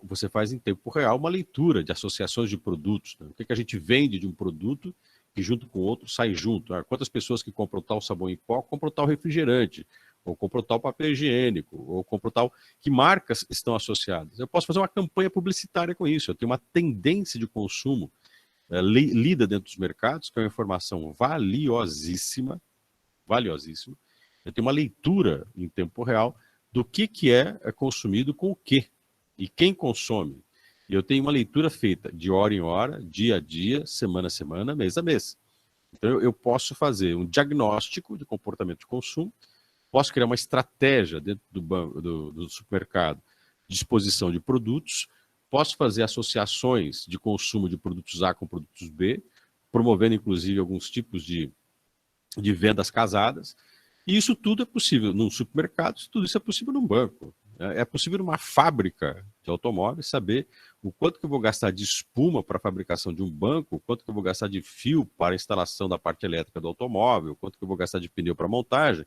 você faz em tempo real uma leitura de associações de produtos. Né? O que a gente vende de um produto que junto com o outro sai junto. Quantas pessoas que compram tal sabão em pó compram tal refrigerante, ou compram tal papel higiênico, ou compram tal... Que marcas estão associadas? Eu posso fazer uma campanha publicitária com isso. Eu tenho uma tendência de consumo lida dentro dos mercados, que é uma informação valiosíssima, valiosíssima. Eu tenho uma leitura em tempo real do que é consumido com o quê e quem consome. E eu tenho uma leitura feita de hora em hora, dia a dia, semana a semana, mês a mês. Então eu posso fazer um diagnóstico de comportamento de consumo, posso criar uma estratégia dentro do supermercado de disposição de produtos, posso fazer associações de consumo de produtos A com produtos B, promovendo inclusive alguns tipos de vendas casadas. E isso tudo é possível num supermercado, tudo isso é possível num banco. É possível numa fábrica de automóveis saber o quanto que eu vou gastar de espuma para a fabricação de um banco, o quanto que eu vou gastar de fio para a instalação da parte elétrica do automóvel, o quanto que eu vou gastar de pneu para montagem.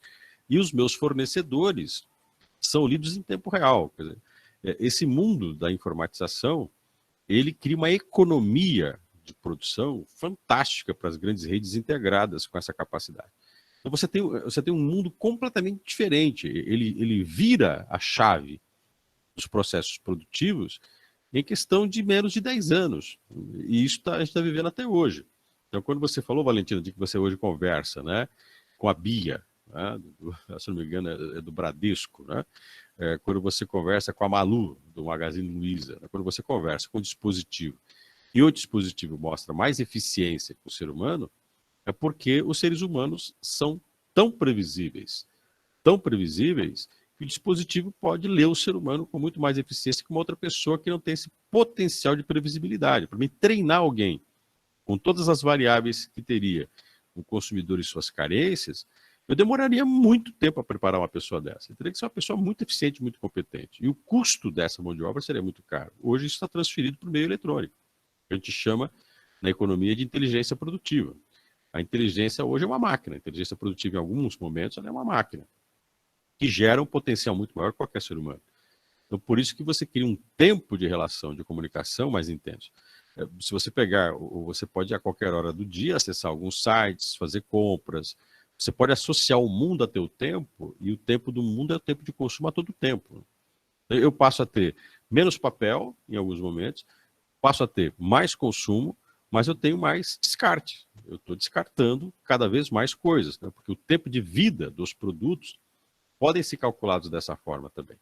E os meus fornecedores são lidos em tempo real. Quer dizer, esse mundo da informatização, ele cria uma economia de produção fantástica para as grandes redes integradas com essa capacidade. Então você tem um mundo completamente diferente. Ele vira a chave dos processos produtivos em questão de menos de 10 anos. E isso a gente está vivendo até hoje. Então, quando você falou, Valentina, de que você hoje conversa, né, com a Bia, né, se não me engano, é do Bradesco, né? Quando você conversa com a Malu, do Magazine Luiza, né, quando você conversa com o dispositivo, e o dispositivo mostra mais eficiência que o ser humano, é porque os seres humanos são tão previsíveis, que o dispositivo pode ler o ser humano com muito mais eficiência que uma outra pessoa que não tem esse potencial de previsibilidade. Para mim, treinar alguém com todas as variáveis que teria o consumidor e suas carências, eu demoraria muito tempo a preparar uma pessoa dessa. Eu teria que ser uma pessoa muito eficiente, muito competente. E o custo dessa mão de obra seria muito caro. Hoje isso está transferido para o meio eletrônico. A gente chama na economia de inteligência produtiva. A inteligência hoje é uma máquina. A inteligência produtiva, em alguns momentos, ela é uma máquina que gera um potencial muito maior que qualquer ser humano. Então, por isso que você cria um tempo de relação, de comunicação mais intenso. Se você pegar, você pode a qualquer hora do dia acessar alguns sites, fazer compras. Você pode associar o mundo a teu tempo, e o tempo do mundo é o tempo de consumo a todo tempo. Eu passo a ter menos papel, em alguns momentos, passo a ter mais consumo, mas eu tenho mais descarte. Eu estou descartando cada vez mais coisas, né? Porque o tempo de vida dos produtos podem ser calculados dessa forma também.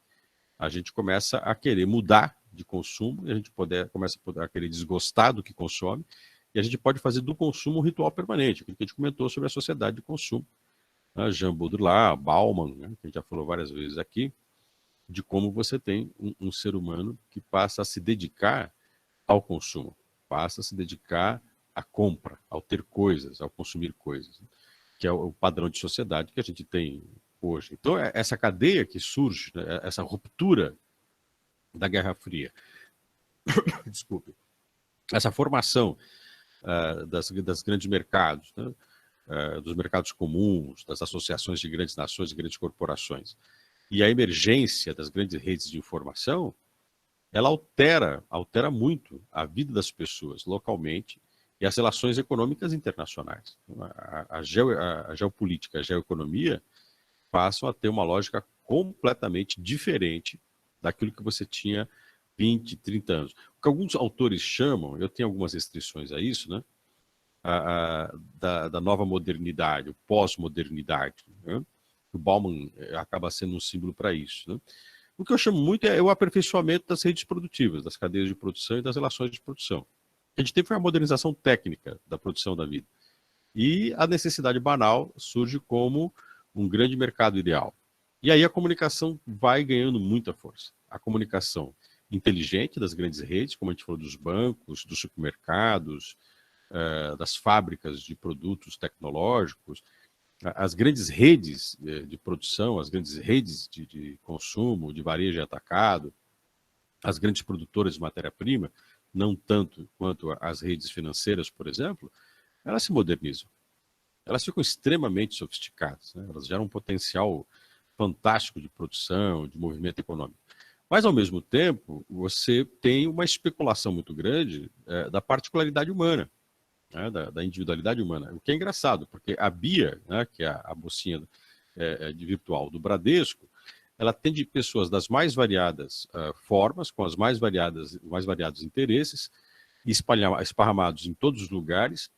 A gente começa a querer mudar de consumo, e a gente começa a querer desgostar do que consome, e a gente pode fazer do consumo um ritual permanente, aquilo que a gente comentou sobre a sociedade de consumo. Jean Baudrillard, Bauman, né, que a gente já falou várias vezes aqui, de como você tem um ser humano que passa a se dedicar ao consumo, passa a se dedicar à compra, ao ter coisas, ao consumir coisas, né, que é o padrão de sociedade que a gente tem hoje. Então, essa cadeia que surge, né, essa ruptura da Guerra Fria, desculpe, essa formação das grandes mercados, né, dos mercados comuns, das associações de grandes nações e grandes corporações, e a emergência das grandes redes de informação, ela altera muito a vida das pessoas localmente e as relações econômicas internacionais. A geopolítica, a geoeconomia passam a ter uma lógica completamente diferente daquilo que você tinha 20, 30 anos. O que alguns autores chamam, eu tenho algumas restrições a isso, né? Da nova modernidade, pós-modernidade. Né? O Bauman acaba sendo um símbolo para isso. Né? O que eu chamo muito é o aperfeiçoamento das redes produtivas, das cadeias de produção e das relações de produção. A gente teve uma modernização técnica da produção da vida. E a necessidade banal surge como um grande mercado ideal. E aí a comunicação vai ganhando muita força. A comunicação inteligente das grandes redes, como a gente falou dos bancos, dos supermercados, das fábricas de produtos tecnológicos, as grandes redes de produção, as grandes redes de consumo, de varejo e atacado, as grandes produtoras de matéria-prima, não tanto quanto as redes financeiras, por exemplo, elas se modernizam. Elas ficam extremamente sofisticadas, né? Elas geram um potencial fantástico de produção, de movimento econômico. Mas, ao mesmo tempo, você tem uma especulação muito grande da particularidade humana, né, da individualidade humana. O que é engraçado, porque a Bia, né, que é a mocinha de virtual do Bradesco, ela atende pessoas das mais variadas formas, com os mais variados interesses, esparramados em todos os lugares,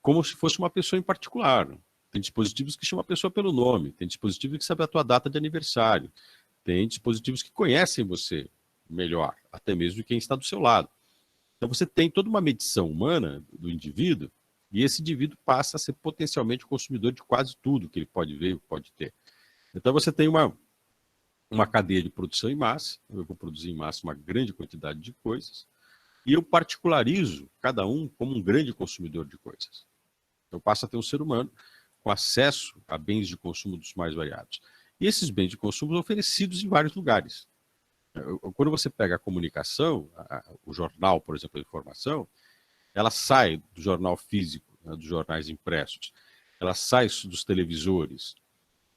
como se fosse uma pessoa em particular. Tem dispositivos que chamam a pessoa pelo nome, tem dispositivos que sabem a tua data de aniversário, tem dispositivos que conhecem você melhor, até mesmo de quem está do seu lado. Então você tem toda uma medição humana do indivíduo, e esse indivíduo passa a ser potencialmente consumidor de quase tudo que ele pode ver, pode ter. Então você tem uma cadeia de produção em massa, eu vou produzir em massa uma grande quantidade de coisas, e eu particularizo cada um como um grande consumidor de coisas. Então passa a ter um ser humano com acesso a bens de consumo dos mais variados. E esses bens de consumo são oferecidos em vários lugares. Quando você pega a comunicação, o jornal, por exemplo, a informação, ela sai do jornal físico, né, dos jornais impressos, ela sai dos televisores,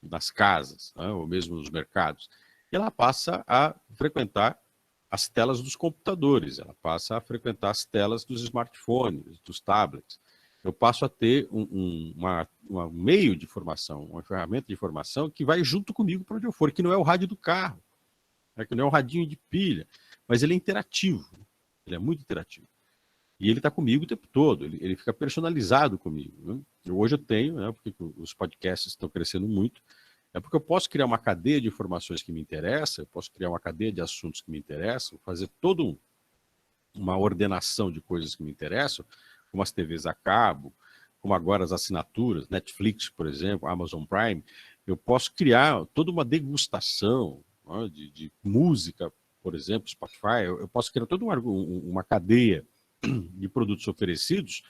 das casas, né, ou mesmo nos mercados, e ela passa a frequentar as telas dos computadores, ela passa a frequentar as telas dos smartphones, dos tablets. Eu passo a ter um meio de informação, uma ferramenta de informação que vai junto comigo para onde eu for, que não é o rádio do carro, que não é o radinho de pilha, mas ele é interativo, ele é muito interativo. E ele está comigo o tempo todo, ele fica personalizado comigo. Né? Hoje eu tenho, né, porque os podcasts estão crescendo muito, é porque eu posso criar uma cadeia de informações que me interessa, eu posso criar uma cadeia de assuntos que me interessam, fazer toda uma ordenação de coisas que me interessam, como as TVs a cabo, como agora as assinaturas, Netflix, por exemplo, Amazon Prime, eu posso criar toda uma degustação, né, de música, por exemplo, Spotify, eu posso criar toda uma cadeia de produtos oferecidos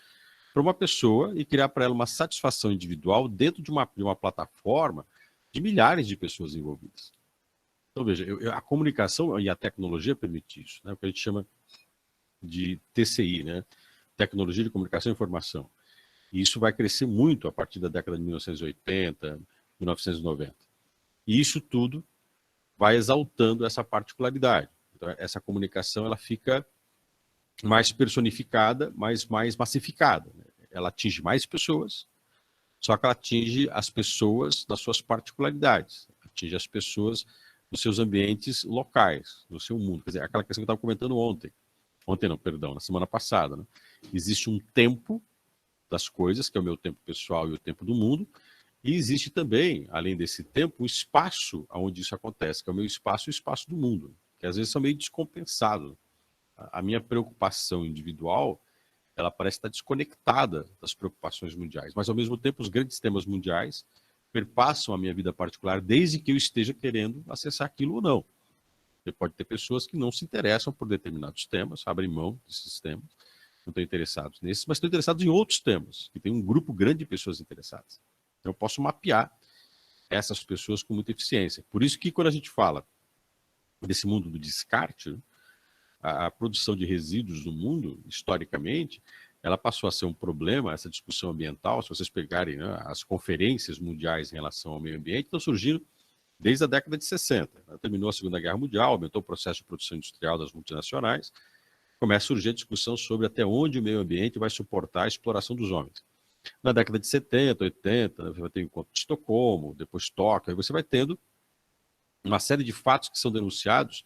para uma pessoa e criar para ela uma satisfação individual dentro de uma plataforma de milhares de pessoas envolvidas. Então, veja, a comunicação e a tecnologia permite isso, né? O que a gente chama de TCI, né? Tecnologia de Comunicação e Informação. E isso vai crescer muito a partir da década de 1980, 1990. E isso tudo vai exaltando essa particularidade. Então, essa comunicação ela fica mais personificada, mas mais massificada. Né? Ela atinge mais pessoas, só que ela atinge as pessoas das suas particularidades, atinge as pessoas nos seus ambientes locais, no seu mundo. Quer dizer, aquela questão que eu estava comentando na semana passada. Né? Existe um tempo das coisas, que é o meu tempo pessoal e o tempo do mundo, e existe também, além desse tempo, o espaço onde isso acontece, que é o meu espaço e o espaço do mundo, que às vezes são meio descompensados. A minha preocupação individual, ela parece estar desconectada das preocupações mundiais, mas ao mesmo tempo os grandes temas mundiais perpassam a minha vida particular desde que eu esteja querendo acessar aquilo ou não. Você pode ter pessoas que não se interessam por determinados temas, abrem mão desses temas, não estão interessados nesses, mas estão interessados em outros temas, que tem um grupo grande de pessoas interessadas. Então eu posso mapear essas pessoas com muita eficiência. Por isso que quando a gente fala desse mundo do descarte, a produção de resíduos no mundo, historicamente, ela passou a ser um problema, essa discussão ambiental, se vocês pegarem, né, as conferências mundiais em relação ao meio ambiente, estão surgindo desde a década de 60. Terminou a Segunda Guerra Mundial, aumentou o processo de produção industrial das multinacionais, começa a surgir a discussão sobre até onde o meio ambiente vai suportar a exploração dos homens. Na década de 70, 80, você vai ter o encontro de Estocolmo, depois Tóquio, aí você vai tendo uma série de fatos que são denunciados,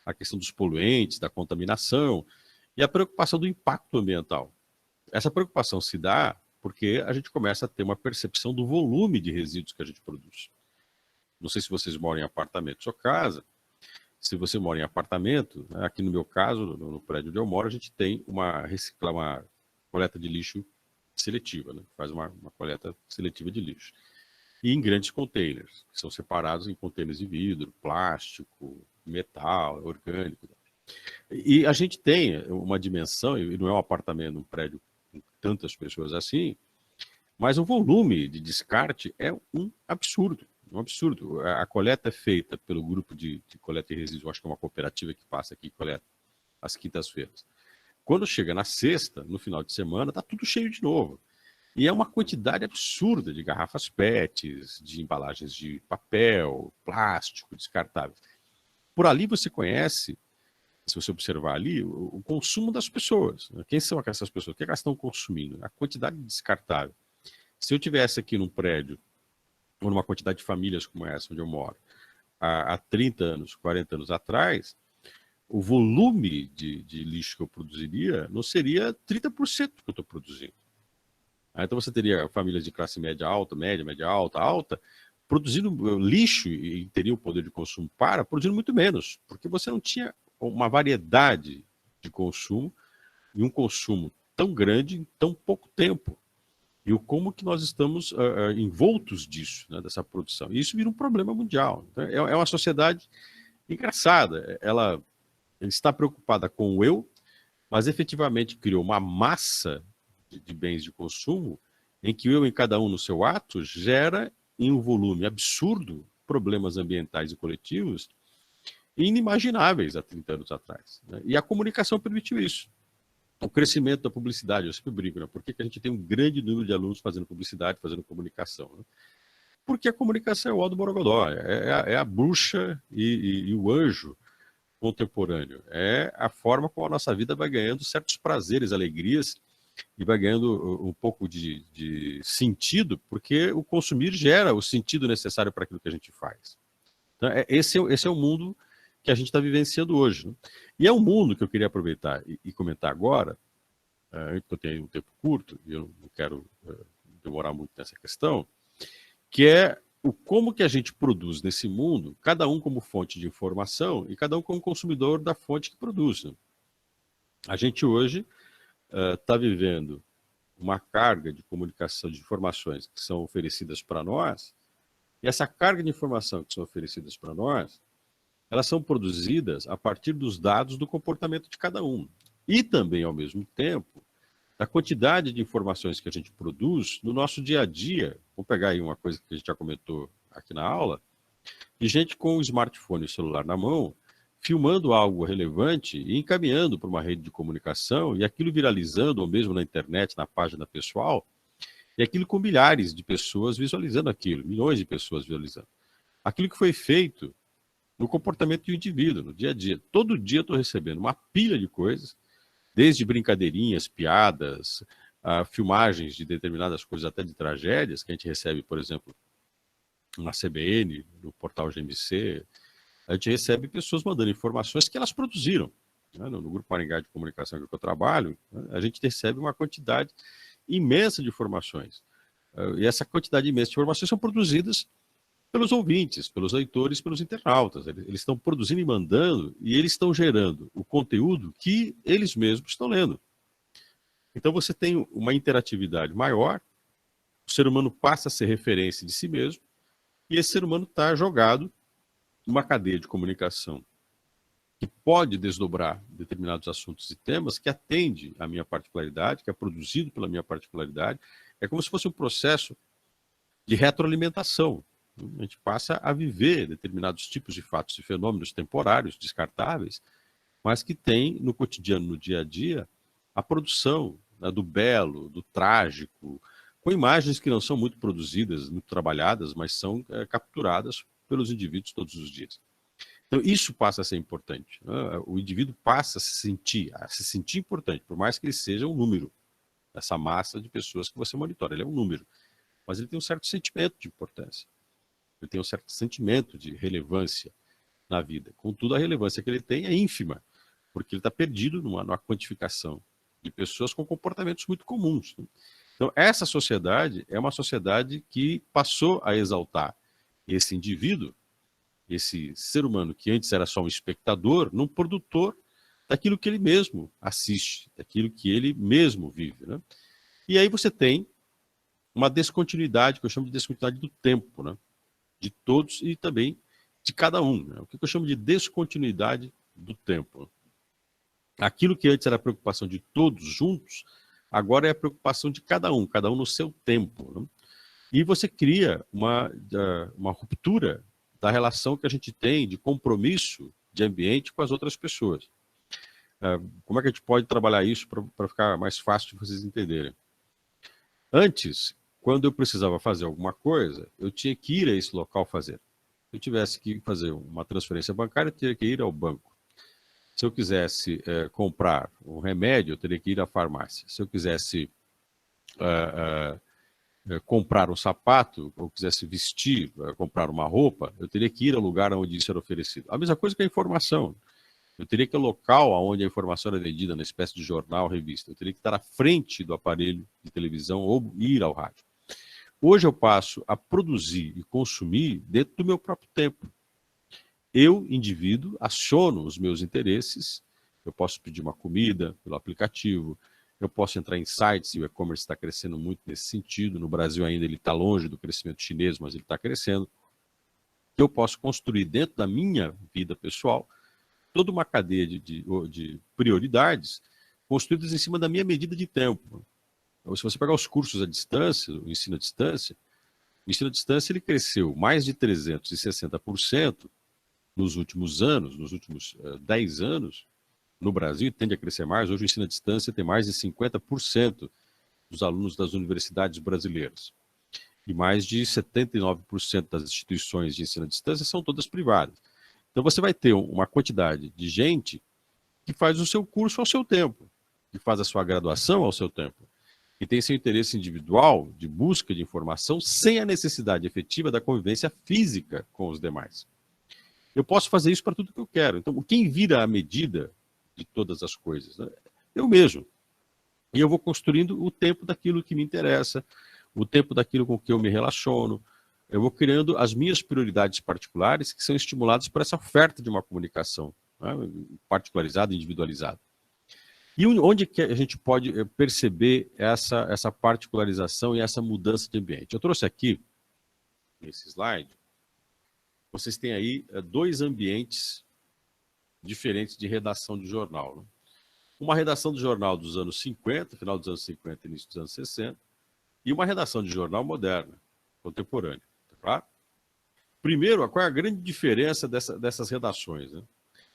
a questão dos poluentes, da contaminação e a preocupação do impacto ambiental. Essa preocupação se dá porque a gente começa a ter uma percepção do volume de resíduos que a gente produz. Não sei se vocês moram em apartamento ou casa. Se você mora em apartamento, né, aqui no meu caso, no prédio onde eu moro, a gente tem uma coleta de lixo seletiva, né? Faz uma coleta seletiva de lixo. E em grandes containers, que são separados em containers de vidro, plástico, metal, orgânico. E a gente tem uma dimensão, e não é um apartamento, um prédio com tantas pessoas assim, mas o volume de descarte é um absurdo. Um absurdo. A coleta é feita pelo grupo de coleta de resíduos, acho que é uma cooperativa que passa aqui e coleta às quintas-feiras. Quando chega na sexta, no final de semana, está tudo cheio de novo. E é uma quantidade absurda de garrafas PETs, de embalagens de papel, plástico, descartáveis. Por ali você conhece, se você observar ali, o consumo das pessoas. Né? Quem são essas pessoas? O que elas estão consumindo? A quantidade descartável. Se eu tivesse aqui num prédio, ou numa quantidade de famílias como essa, onde eu moro, há 30 anos, 40 anos atrás, o volume de lixo que eu produziria não seria 30% do que eu estou produzindo. Então você teria famílias de classe média alta, média alta, alta, produzindo lixo e teria o poder de consumo produzindo muito menos, porque você não tinha uma variedade de consumo e um consumo tão grande em tão pouco tempo. E o como que nós estamos envoltos disso, né, dessa produção. E isso vira um problema mundial. Então, é uma sociedade engraçada. Ela está preocupada com o eu, mas efetivamente criou uma massa de bens de consumo em que o eu em cada um no seu ato gera em um volume absurdo problemas ambientais e coletivos inimagináveis há 30 anos atrás. Né? E a comunicação permitiu isso. O crescimento da publicidade, eu sempre brinco, né? Por que a gente tem um grande número de alunos fazendo publicidade, fazendo comunicação? Né? Porque a comunicação é o ó do Borogodó, é a bruxa e o anjo contemporâneo. É a forma como a nossa vida vai ganhando certos prazeres, alegrias, e vai ganhando um pouco de sentido, porque o consumir gera o sentido necessário para aquilo que a gente faz. Então, esse é o mundo que a gente está vivenciando hoje. Né? E é um mundo que eu queria aproveitar e comentar agora, porque eu tenho um tempo curto, e eu não quero demorar muito nessa questão, que é o como que a gente produz nesse mundo, cada um como fonte de informação e cada um como consumidor da fonte que produz. Né? A gente hoje está vivendo uma carga de comunicação, de informações que são oferecidas para nós, e essa carga de informação que são oferecidas para nós, elas são produzidas a partir dos dados do comportamento de cada um. E também, ao mesmo tempo, da quantidade de informações que a gente produz no nosso dia a dia. Vamos pegar aí uma coisa que a gente já comentou aqui na aula, de gente com o smartphone e o celular na mão, filmando algo relevante e encaminhando para uma rede de comunicação, e aquilo viralizando, ou mesmo na internet, na página pessoal, e aquilo com milhares de pessoas visualizando aquilo, milhões de pessoas visualizando. Aquilo que foi feito no comportamento do indivíduo, no dia a dia. Todo dia eu estou recebendo uma pilha de coisas, desde brincadeirinhas, piadas, filmagens de determinadas coisas, até de tragédias, que a gente recebe, por exemplo, na CBN, no portal GMC. A gente recebe pessoas mandando informações que elas produziram. Né? No Grupo Maringá de Comunicação que eu trabalho, né? A gente recebe uma quantidade imensa de informações. E essa quantidade imensa de informações são produzidas pelos ouvintes, pelos leitores, pelos internautas. Eles estão produzindo e mandando, e eles estão gerando o conteúdo que eles mesmos estão lendo. Então você tem uma interatividade maior, o ser humano passa a ser referência de si mesmo, e esse ser humano está jogado numa cadeia de comunicação que pode desdobrar determinados assuntos e temas que atende à minha particularidade, que é produzido pela minha particularidade. É como se fosse um processo de retroalimentação. A gente passa a viver determinados tipos de fatos e fenômenos temporários, descartáveis, mas que tem no cotidiano, no dia a dia, a produção, né, do belo, do trágico, com imagens que não são muito produzidas, muito trabalhadas, mas são capturadas pelos indivíduos todos os dias. Então, isso passa a ser importante. Né? O indivíduo passa a se sentir importante, por mais que ele seja um número, essa massa de pessoas que você monitora. Ele é um número, mas ele tem um certo sentimento de importância. Ele tem um certo sentimento de relevância na vida. Contudo, a relevância que ele tem é ínfima, porque ele está perdido numa quantificação de pessoas com comportamentos muito comuns. Né? Então, essa sociedade é uma sociedade que passou a exaltar esse indivíduo, esse ser humano que antes era só um espectador, num produtor daquilo que ele mesmo assiste, daquilo que ele mesmo vive. Né? E aí você tem uma descontinuidade, que eu chamo de descontinuidade do tempo, né? De todos e também de cada um. Né? O que eu chamo de descontinuidade do tempo. Aquilo que antes era a preocupação de todos juntos, agora é a preocupação de cada um no seu tempo. Né? E você cria uma ruptura da relação que a gente tem de compromisso de ambiente com as outras pessoas. Como é que a gente pode trabalhar isso para ficar mais fácil de vocês entenderem? Antes, quando eu precisava fazer alguma coisa, eu tinha que ir a esse local fazer. Se eu tivesse que fazer uma transferência bancária, eu teria que ir ao banco. Se eu quisesse comprar um remédio, eu teria que ir à farmácia. Se eu quisesse comprar um sapato, ou quisesse vestir, comprar uma roupa, eu teria que ir ao lugar onde isso era oferecido. A mesma coisa que a informação. Eu teria que ir ao local onde a informação era vendida, na espécie de jornal, revista. Eu teria que estar à frente do aparelho de televisão ou ir ao rádio. Hoje eu passo a produzir e consumir dentro do meu próprio tempo. Eu, indivíduo, aciono os meus interesses. Eu posso pedir uma comida pelo aplicativo, eu posso entrar em sites, e o e-commerce está crescendo muito nesse sentido. No Brasil ainda ele está longe do crescimento chinês, mas ele está crescendo. Eu posso construir dentro da minha vida pessoal toda uma cadeia de prioridades construídas em cima da minha medida de tempo. Então, se você pegar os cursos à distância, o ensino à distância ele cresceu mais de 360% nos últimos anos, nos últimos 10 anos, no Brasil, e tende a crescer mais. Hoje o ensino à distância tem mais de 50% dos alunos das universidades brasileiras. E mais de 79% das instituições de ensino à distância são todas privadas. Então você vai ter uma quantidade de gente que faz o seu curso ao seu tempo, que faz a sua graduação ao seu tempo, que tem seu interesse individual de busca de informação sem a necessidade efetiva da convivência física com os demais. Eu posso fazer isso para tudo que eu quero. Então, quem vira a medida de todas as coisas? Né? Eu mesmo. E eu vou construindo o tempo daquilo que me interessa, o tempo daquilo com que eu me relaciono. Eu vou criando as minhas prioridades particulares que são estimuladas por essa oferta de uma comunicação, né, particularizada, individualizada. E onde que a gente pode perceber essa particularização e essa mudança de ambiente? Eu trouxe aqui, nesse slide, vocês têm aí dois ambientes diferentes de redação de jornal. Né? Uma redação de jornal dos anos 50, final dos anos 50 início dos anos 60, e uma redação de jornal moderna, contemporânea. Tá? Primeiro, qual é a grande diferença dessas redações? Né?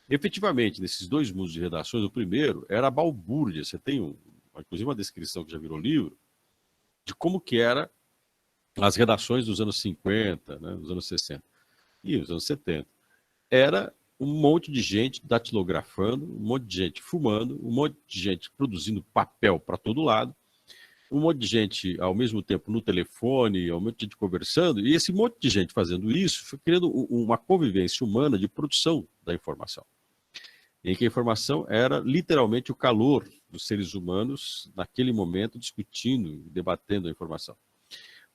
Efetivamente, nesses dois mundos de redações, o primeiro era a balbúrdia. Você tem, inclusive, uma descrição que já virou livro, de como que era as redações dos anos 50, né, dos anos 60 e dos anos 70. Era um monte de gente datilografando, um monte de gente fumando, um monte de gente produzindo papel para todo lado, um monte de gente, ao mesmo tempo, no telefone, um monte de gente conversando, e esse monte de gente fazendo isso foi criando uma convivência humana de produção da informação, em que a informação era literalmente o calor dos seres humanos naquele momento discutindo, debatendo a informação.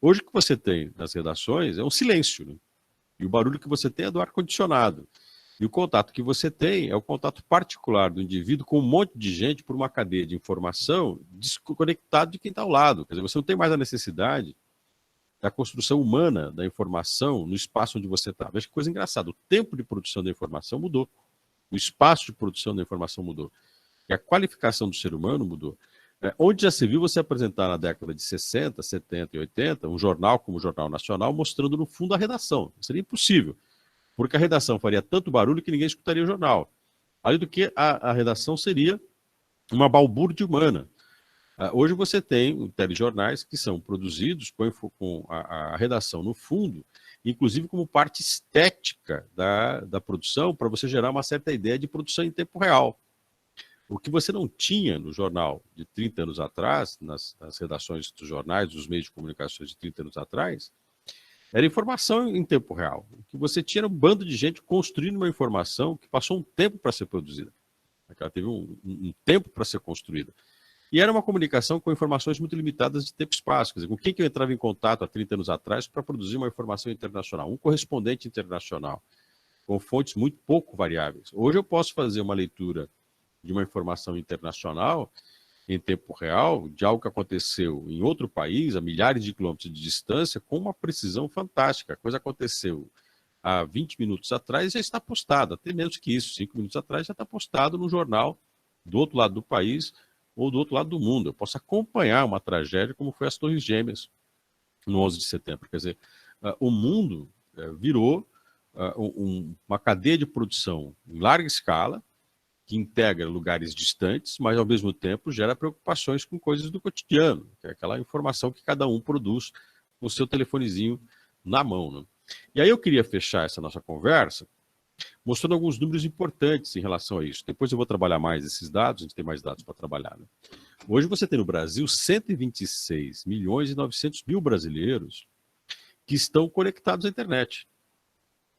Hoje o que você tem nas redações é um silêncio, né? E o barulho que você tem é do ar-condicionado. E o contato que você tem é o contato particular do indivíduo com um monte de gente por uma cadeia de informação desconectado de quem está ao lado. Quer dizer, você não tem mais a necessidade da construção humana da informação no espaço onde você está. Veja que coisa engraçada, o tempo de produção da informação mudou. O espaço de produção da informação mudou. E a qualificação do ser humano mudou. Onde já se viu você apresentar na década de 60, 70 e 80 um jornal como o Jornal Nacional mostrando no fundo a redação. Seria impossível, porque a redação faria tanto barulho que ninguém escutaria o jornal. Além do que a redação seria uma balbúrdia humana. Hoje você tem telejornais que são produzidos com a redação no fundo, inclusive como parte estética da produção, para você gerar uma certa ideia de produção em tempo real. O que você não tinha no jornal de 30 anos atrás, nas redações dos jornais, dos meios de comunicação de 30 anos atrás, era informação em tempo real. O que você tinha era um bando de gente construindo uma informação que passou um tempo para ser produzida. Ela teve um tempo para ser construída. E era uma comunicação com informações muito limitadas de tempo e espaço. Quer dizer, com quem que eu entrava em contato há 30 anos atrás para produzir uma informação internacional? Um correspondente internacional, com fontes muito pouco variáveis. Hoje eu posso fazer uma leitura de uma informação internacional em tempo real, de algo que aconteceu em outro país, a milhares de quilômetros de distância, com uma precisão fantástica. A coisa aconteceu há 20 minutos atrás e já está postada, até menos que isso, 5 minutos atrás já está postado no jornal do outro lado do país ou do outro lado do mundo. Eu posso acompanhar uma tragédia como foi as Torres Gêmeas no 11 de setembro. Quer dizer, o mundo virou uma cadeia de produção em larga escala, que integra lugares distantes, mas ao mesmo tempo gera preocupações com coisas do cotidiano, que é aquela informação que cada um produz com o seu telefonezinho na mão. Né? E aí eu queria fechar essa nossa conversa mostrando alguns números importantes em relação a isso. Depois eu vou trabalhar mais esses dados, a gente tem mais dados para trabalhar, né? Hoje você tem no Brasil 126 milhões e 900 mil brasileiros que estão conectados à internet.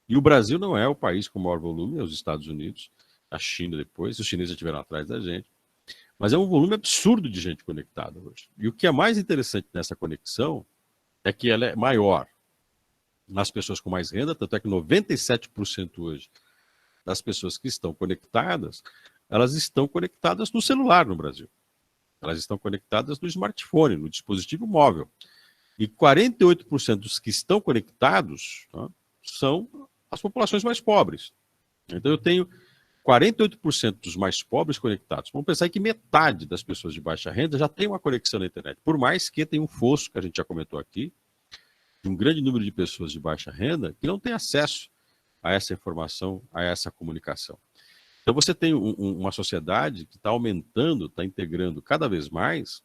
E o Brasil não é o país com maior volume, é os Estados Unidos, a China depois, os chineses já estiveram atrás da gente. Mas é um volume absurdo de gente conectada hoje. E o que é mais interessante nessa conexão é que ela é maior nas pessoas com mais renda, tanto é que 97% hoje das pessoas que estão conectadas, elas estão conectadas no celular no Brasil. Elas estão conectadas no smartphone, no dispositivo móvel. E 48% dos que estão conectados, tá, são as populações mais pobres. Então eu tenho 48% dos mais pobres conectados. Vamos pensar que metade das pessoas de baixa renda já tem uma conexão na internet. Por mais que tenha um fosso, que a gente já comentou aqui, de um grande número de pessoas de baixa renda que não tem acesso a essa informação, a essa comunicação. Então você tem uma sociedade que está aumentando, está integrando cada vez mais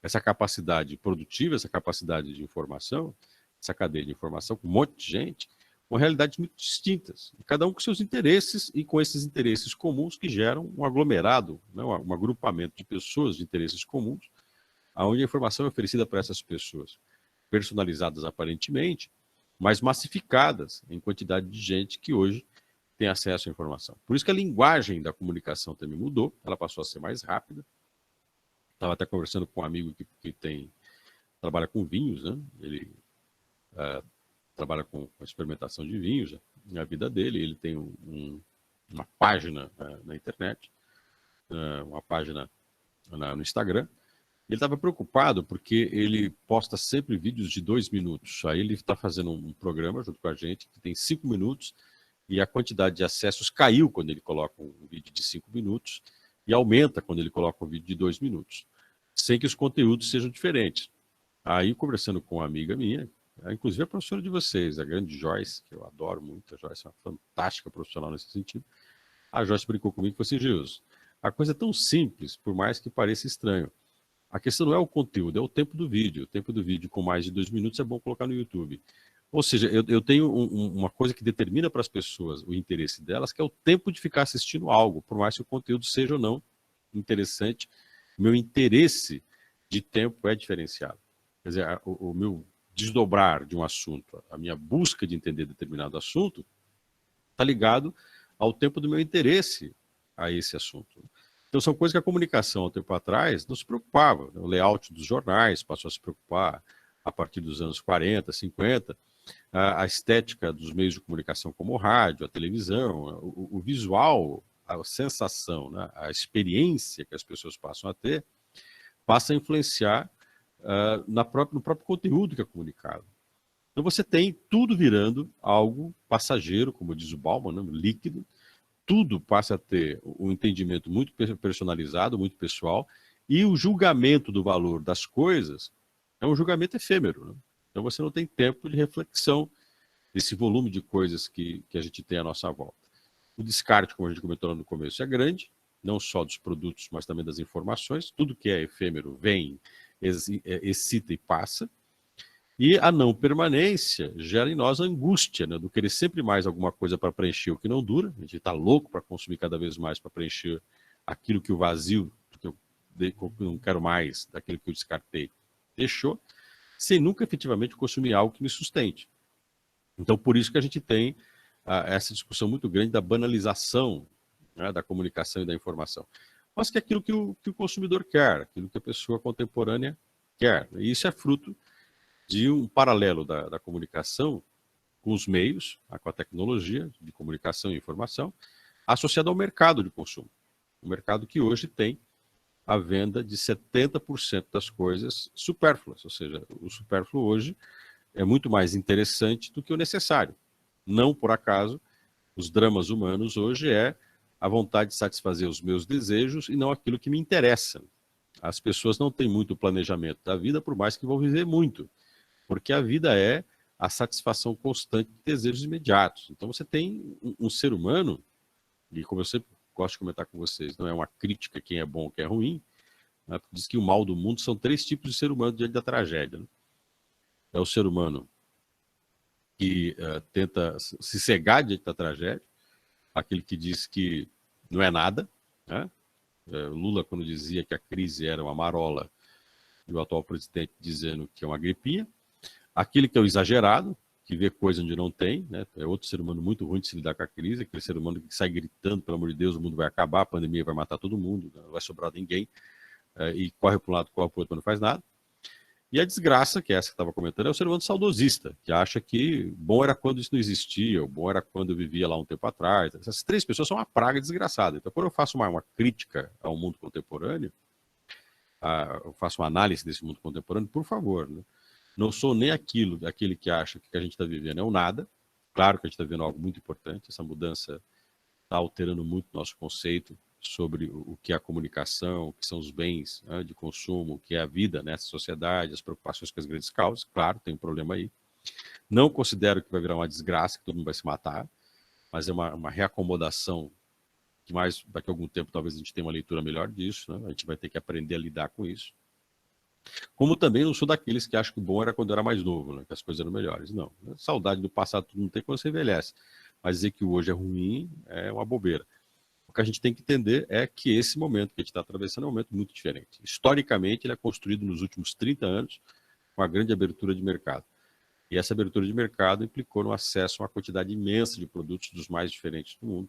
essa capacidade produtiva, essa capacidade de informação, essa cadeia de informação com um monte de gente, com realidades muito distintas, cada um com seus interesses e com esses interesses comuns que geram um aglomerado, né, um agrupamento de pessoas de interesses comuns, onde a informação é oferecida para essas pessoas, personalizadas aparentemente, mas massificadas em quantidade de gente que hoje tem acesso à informação. Por isso que a linguagem da comunicação também mudou, ela passou a ser mais rápida. Estava até conversando com um amigo que trabalha com vinhos, né? Ele trabalha com experimentação de vinhos na vida dele. Ele tem uma página na internet, uma página no Instagram. Ele estava preocupado porque ele posta sempre vídeos de 2 minutos. Aí ele está fazendo um programa junto com a gente que tem 5 minutos e a quantidade de acessos caiu quando ele coloca um vídeo de 5 minutos e aumenta quando ele coloca um vídeo de 2 minutos, sem que os conteúdos sejam diferentes. Aí, conversando com uma amiga minha, inclusive a professora de vocês, a grande Joyce, que eu adoro muito, a Joyce é uma fantástica profissional nesse sentido, a Joyce brincou comigo e falou assim: Gilson, a coisa é tão simples, por mais que pareça estranho. A questão não é o conteúdo, é o tempo do vídeo. O tempo do vídeo com mais de 2 minutos é bom colocar no YouTube. Ou seja, eu tenho uma coisa que determina para as pessoas o interesse delas, que é o tempo de ficar assistindo algo, por mais que o conteúdo seja ou não interessante. O meu interesse de tempo é diferenciado. Quer dizer, o meu desdobrar de um assunto, a minha busca de entender determinado assunto, está ligado ao tempo do meu interesse a esse assunto. Então são coisas que a comunicação, há um tempo atrás, não se preocupava. O layout dos jornais passou a se preocupar a partir dos anos 40, 50, a estética dos meios de comunicação como o rádio, a televisão, o visual, a sensação, né, a experiência que as pessoas passam a ter, passa a influenciar no próprio conteúdo que é comunicado. Então você tem tudo virando algo passageiro, como diz o Bauman, né, líquido. Tudo passa a ter um entendimento muito personalizado, muito pessoal, e o julgamento do valor das coisas é um julgamento efêmero, né? Então você não tem tempo de reflexão desse volume de coisas que a gente tem à nossa volta. O descarte, como a gente comentou lá no começo, é grande, não só dos produtos, mas também das informações. Tudo que é efêmero vem, excita e passa. E a não permanência gera em nós a angústia, né, do querer sempre mais alguma coisa para preencher o que não dura. A gente está louco para consumir cada vez mais para preencher aquilo que o vazio, que eu não quero mais, daquilo que eu descartei, deixou, sem nunca efetivamente consumir algo que me sustente. Então, por isso que a gente tem essa discussão muito grande da banalização, né, da comunicação e da informação. Mas que é aquilo que o consumidor quer, aquilo que a pessoa contemporânea quer. E isso é fruto de um paralelo da comunicação com os meios, com a tecnologia de comunicação e informação, associado ao mercado de consumo. O mercado que hoje tem a venda de 70% das coisas supérfluas, ou seja, o supérfluo hoje é muito mais interessante do que o necessário. Não por acaso, os dramas humanos hoje é a vontade de satisfazer os meus desejos e não aquilo que me interessa. As pessoas não têm muito planejamento da vida, por mais que vão viver muito. Porque a vida é a satisfação constante de desejos imediatos. Então você tem um ser humano, e como eu sempre gosto de comentar com vocês, não é uma crítica a quem é bom ou quem é ruim, né? Diz que o mal do mundo são 3 tipos de ser humano diante da tragédia. Né? É o ser humano que tenta se cegar diante da tragédia, aquele que diz que não é nada, né? Lula, quando dizia que a crise era uma marola, e o atual presidente dizendo que é uma gripinha, aquele que é o exagerado, que vê coisa onde não tem, né? É outro ser humano muito ruim de se lidar com a crise, aquele ser humano que sai gritando, pelo amor de Deus, o mundo vai acabar, a pandemia vai matar todo mundo, não vai sobrar ninguém, e corre para um lado, corre para o outro, mas não faz nada. E a desgraça, que é essa que estava comentando, é o ser humano saudosista, que acha que bom era quando isso não existia, ou bom era quando eu vivia lá um tempo atrás. Essas três pessoas são uma praga desgraçada. Então, quando eu faço uma crítica ao mundo contemporâneo, eu faço uma análise desse mundo contemporâneo, por favor, né? Não sou nem aquele que acha que a gente está vivendo é um nada. Claro que a gente está vivendo algo muito importante, essa mudança está alterando muito nosso conceito sobre o que é a comunicação, o que são os bens, né, de consumo, o que é a vida nessa sociedade, as preocupações com as grandes causas. Claro, tem um problema aí. Não considero que vai virar uma desgraça, que todo mundo vai se matar, mas é uma reacomodação que mais daqui a algum tempo talvez a gente tenha uma leitura melhor disso, né? A gente vai ter que aprender a lidar com isso. Como também não sou daqueles que acham que o bom era quando eu era mais novo, né? Que as coisas eram melhores. Não, saudade do passado todo mundo tem quando você envelhece. Mas dizer que o hoje é ruim é uma bobeira. O que a gente tem que entender é que esse momento que a gente está atravessando é um momento muito diferente. Historicamente, ele é construído nos últimos 30 anos com uma grande abertura de mercado. E essa abertura de mercado implicou no acesso a uma quantidade imensa de produtos dos mais diferentes do mundo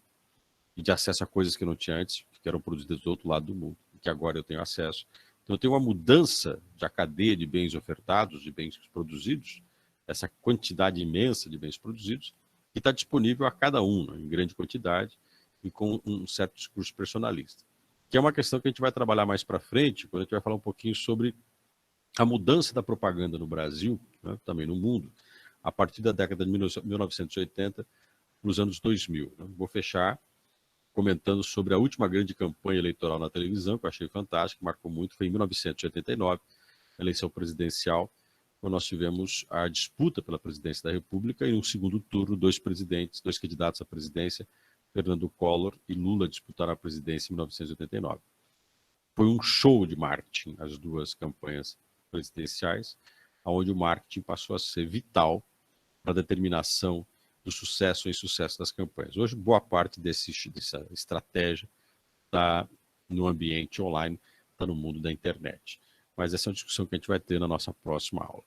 e de acesso a coisas que não tinha antes, que eram produzidas do outro lado do mundo, e que agora eu tenho acesso. Então, eu tenho uma mudança da cadeia de bens ofertados, de bens produzidos, essa quantidade imensa de bens produzidos, que está disponível a cada um, né, em grande quantidade, e com um certo discurso personalista. Que é uma questão que a gente vai trabalhar mais para frente, quando a gente vai falar um pouquinho sobre a mudança da propaganda no Brasil, né, também no mundo, a partir da década de 1980 para os anos 2000. Né? Vou fechar comentando sobre a última grande campanha eleitoral na televisão, que eu achei fantástica, que marcou muito, foi em 1989, a eleição presidencial, quando nós tivemos a disputa pela presidência da República e no segundo turno, dois candidatos à presidência, Fernando Collor e Lula, disputaram a presidência em 1989. Foi um show de marketing as duas campanhas presidenciais, onde o marketing passou a ser vital para a determinação do sucesso ou insucesso das campanhas. Hoje, boa parte dessa estratégia está no ambiente online, está no mundo da internet. Mas essa é uma discussão que a gente vai ter na nossa próxima aula.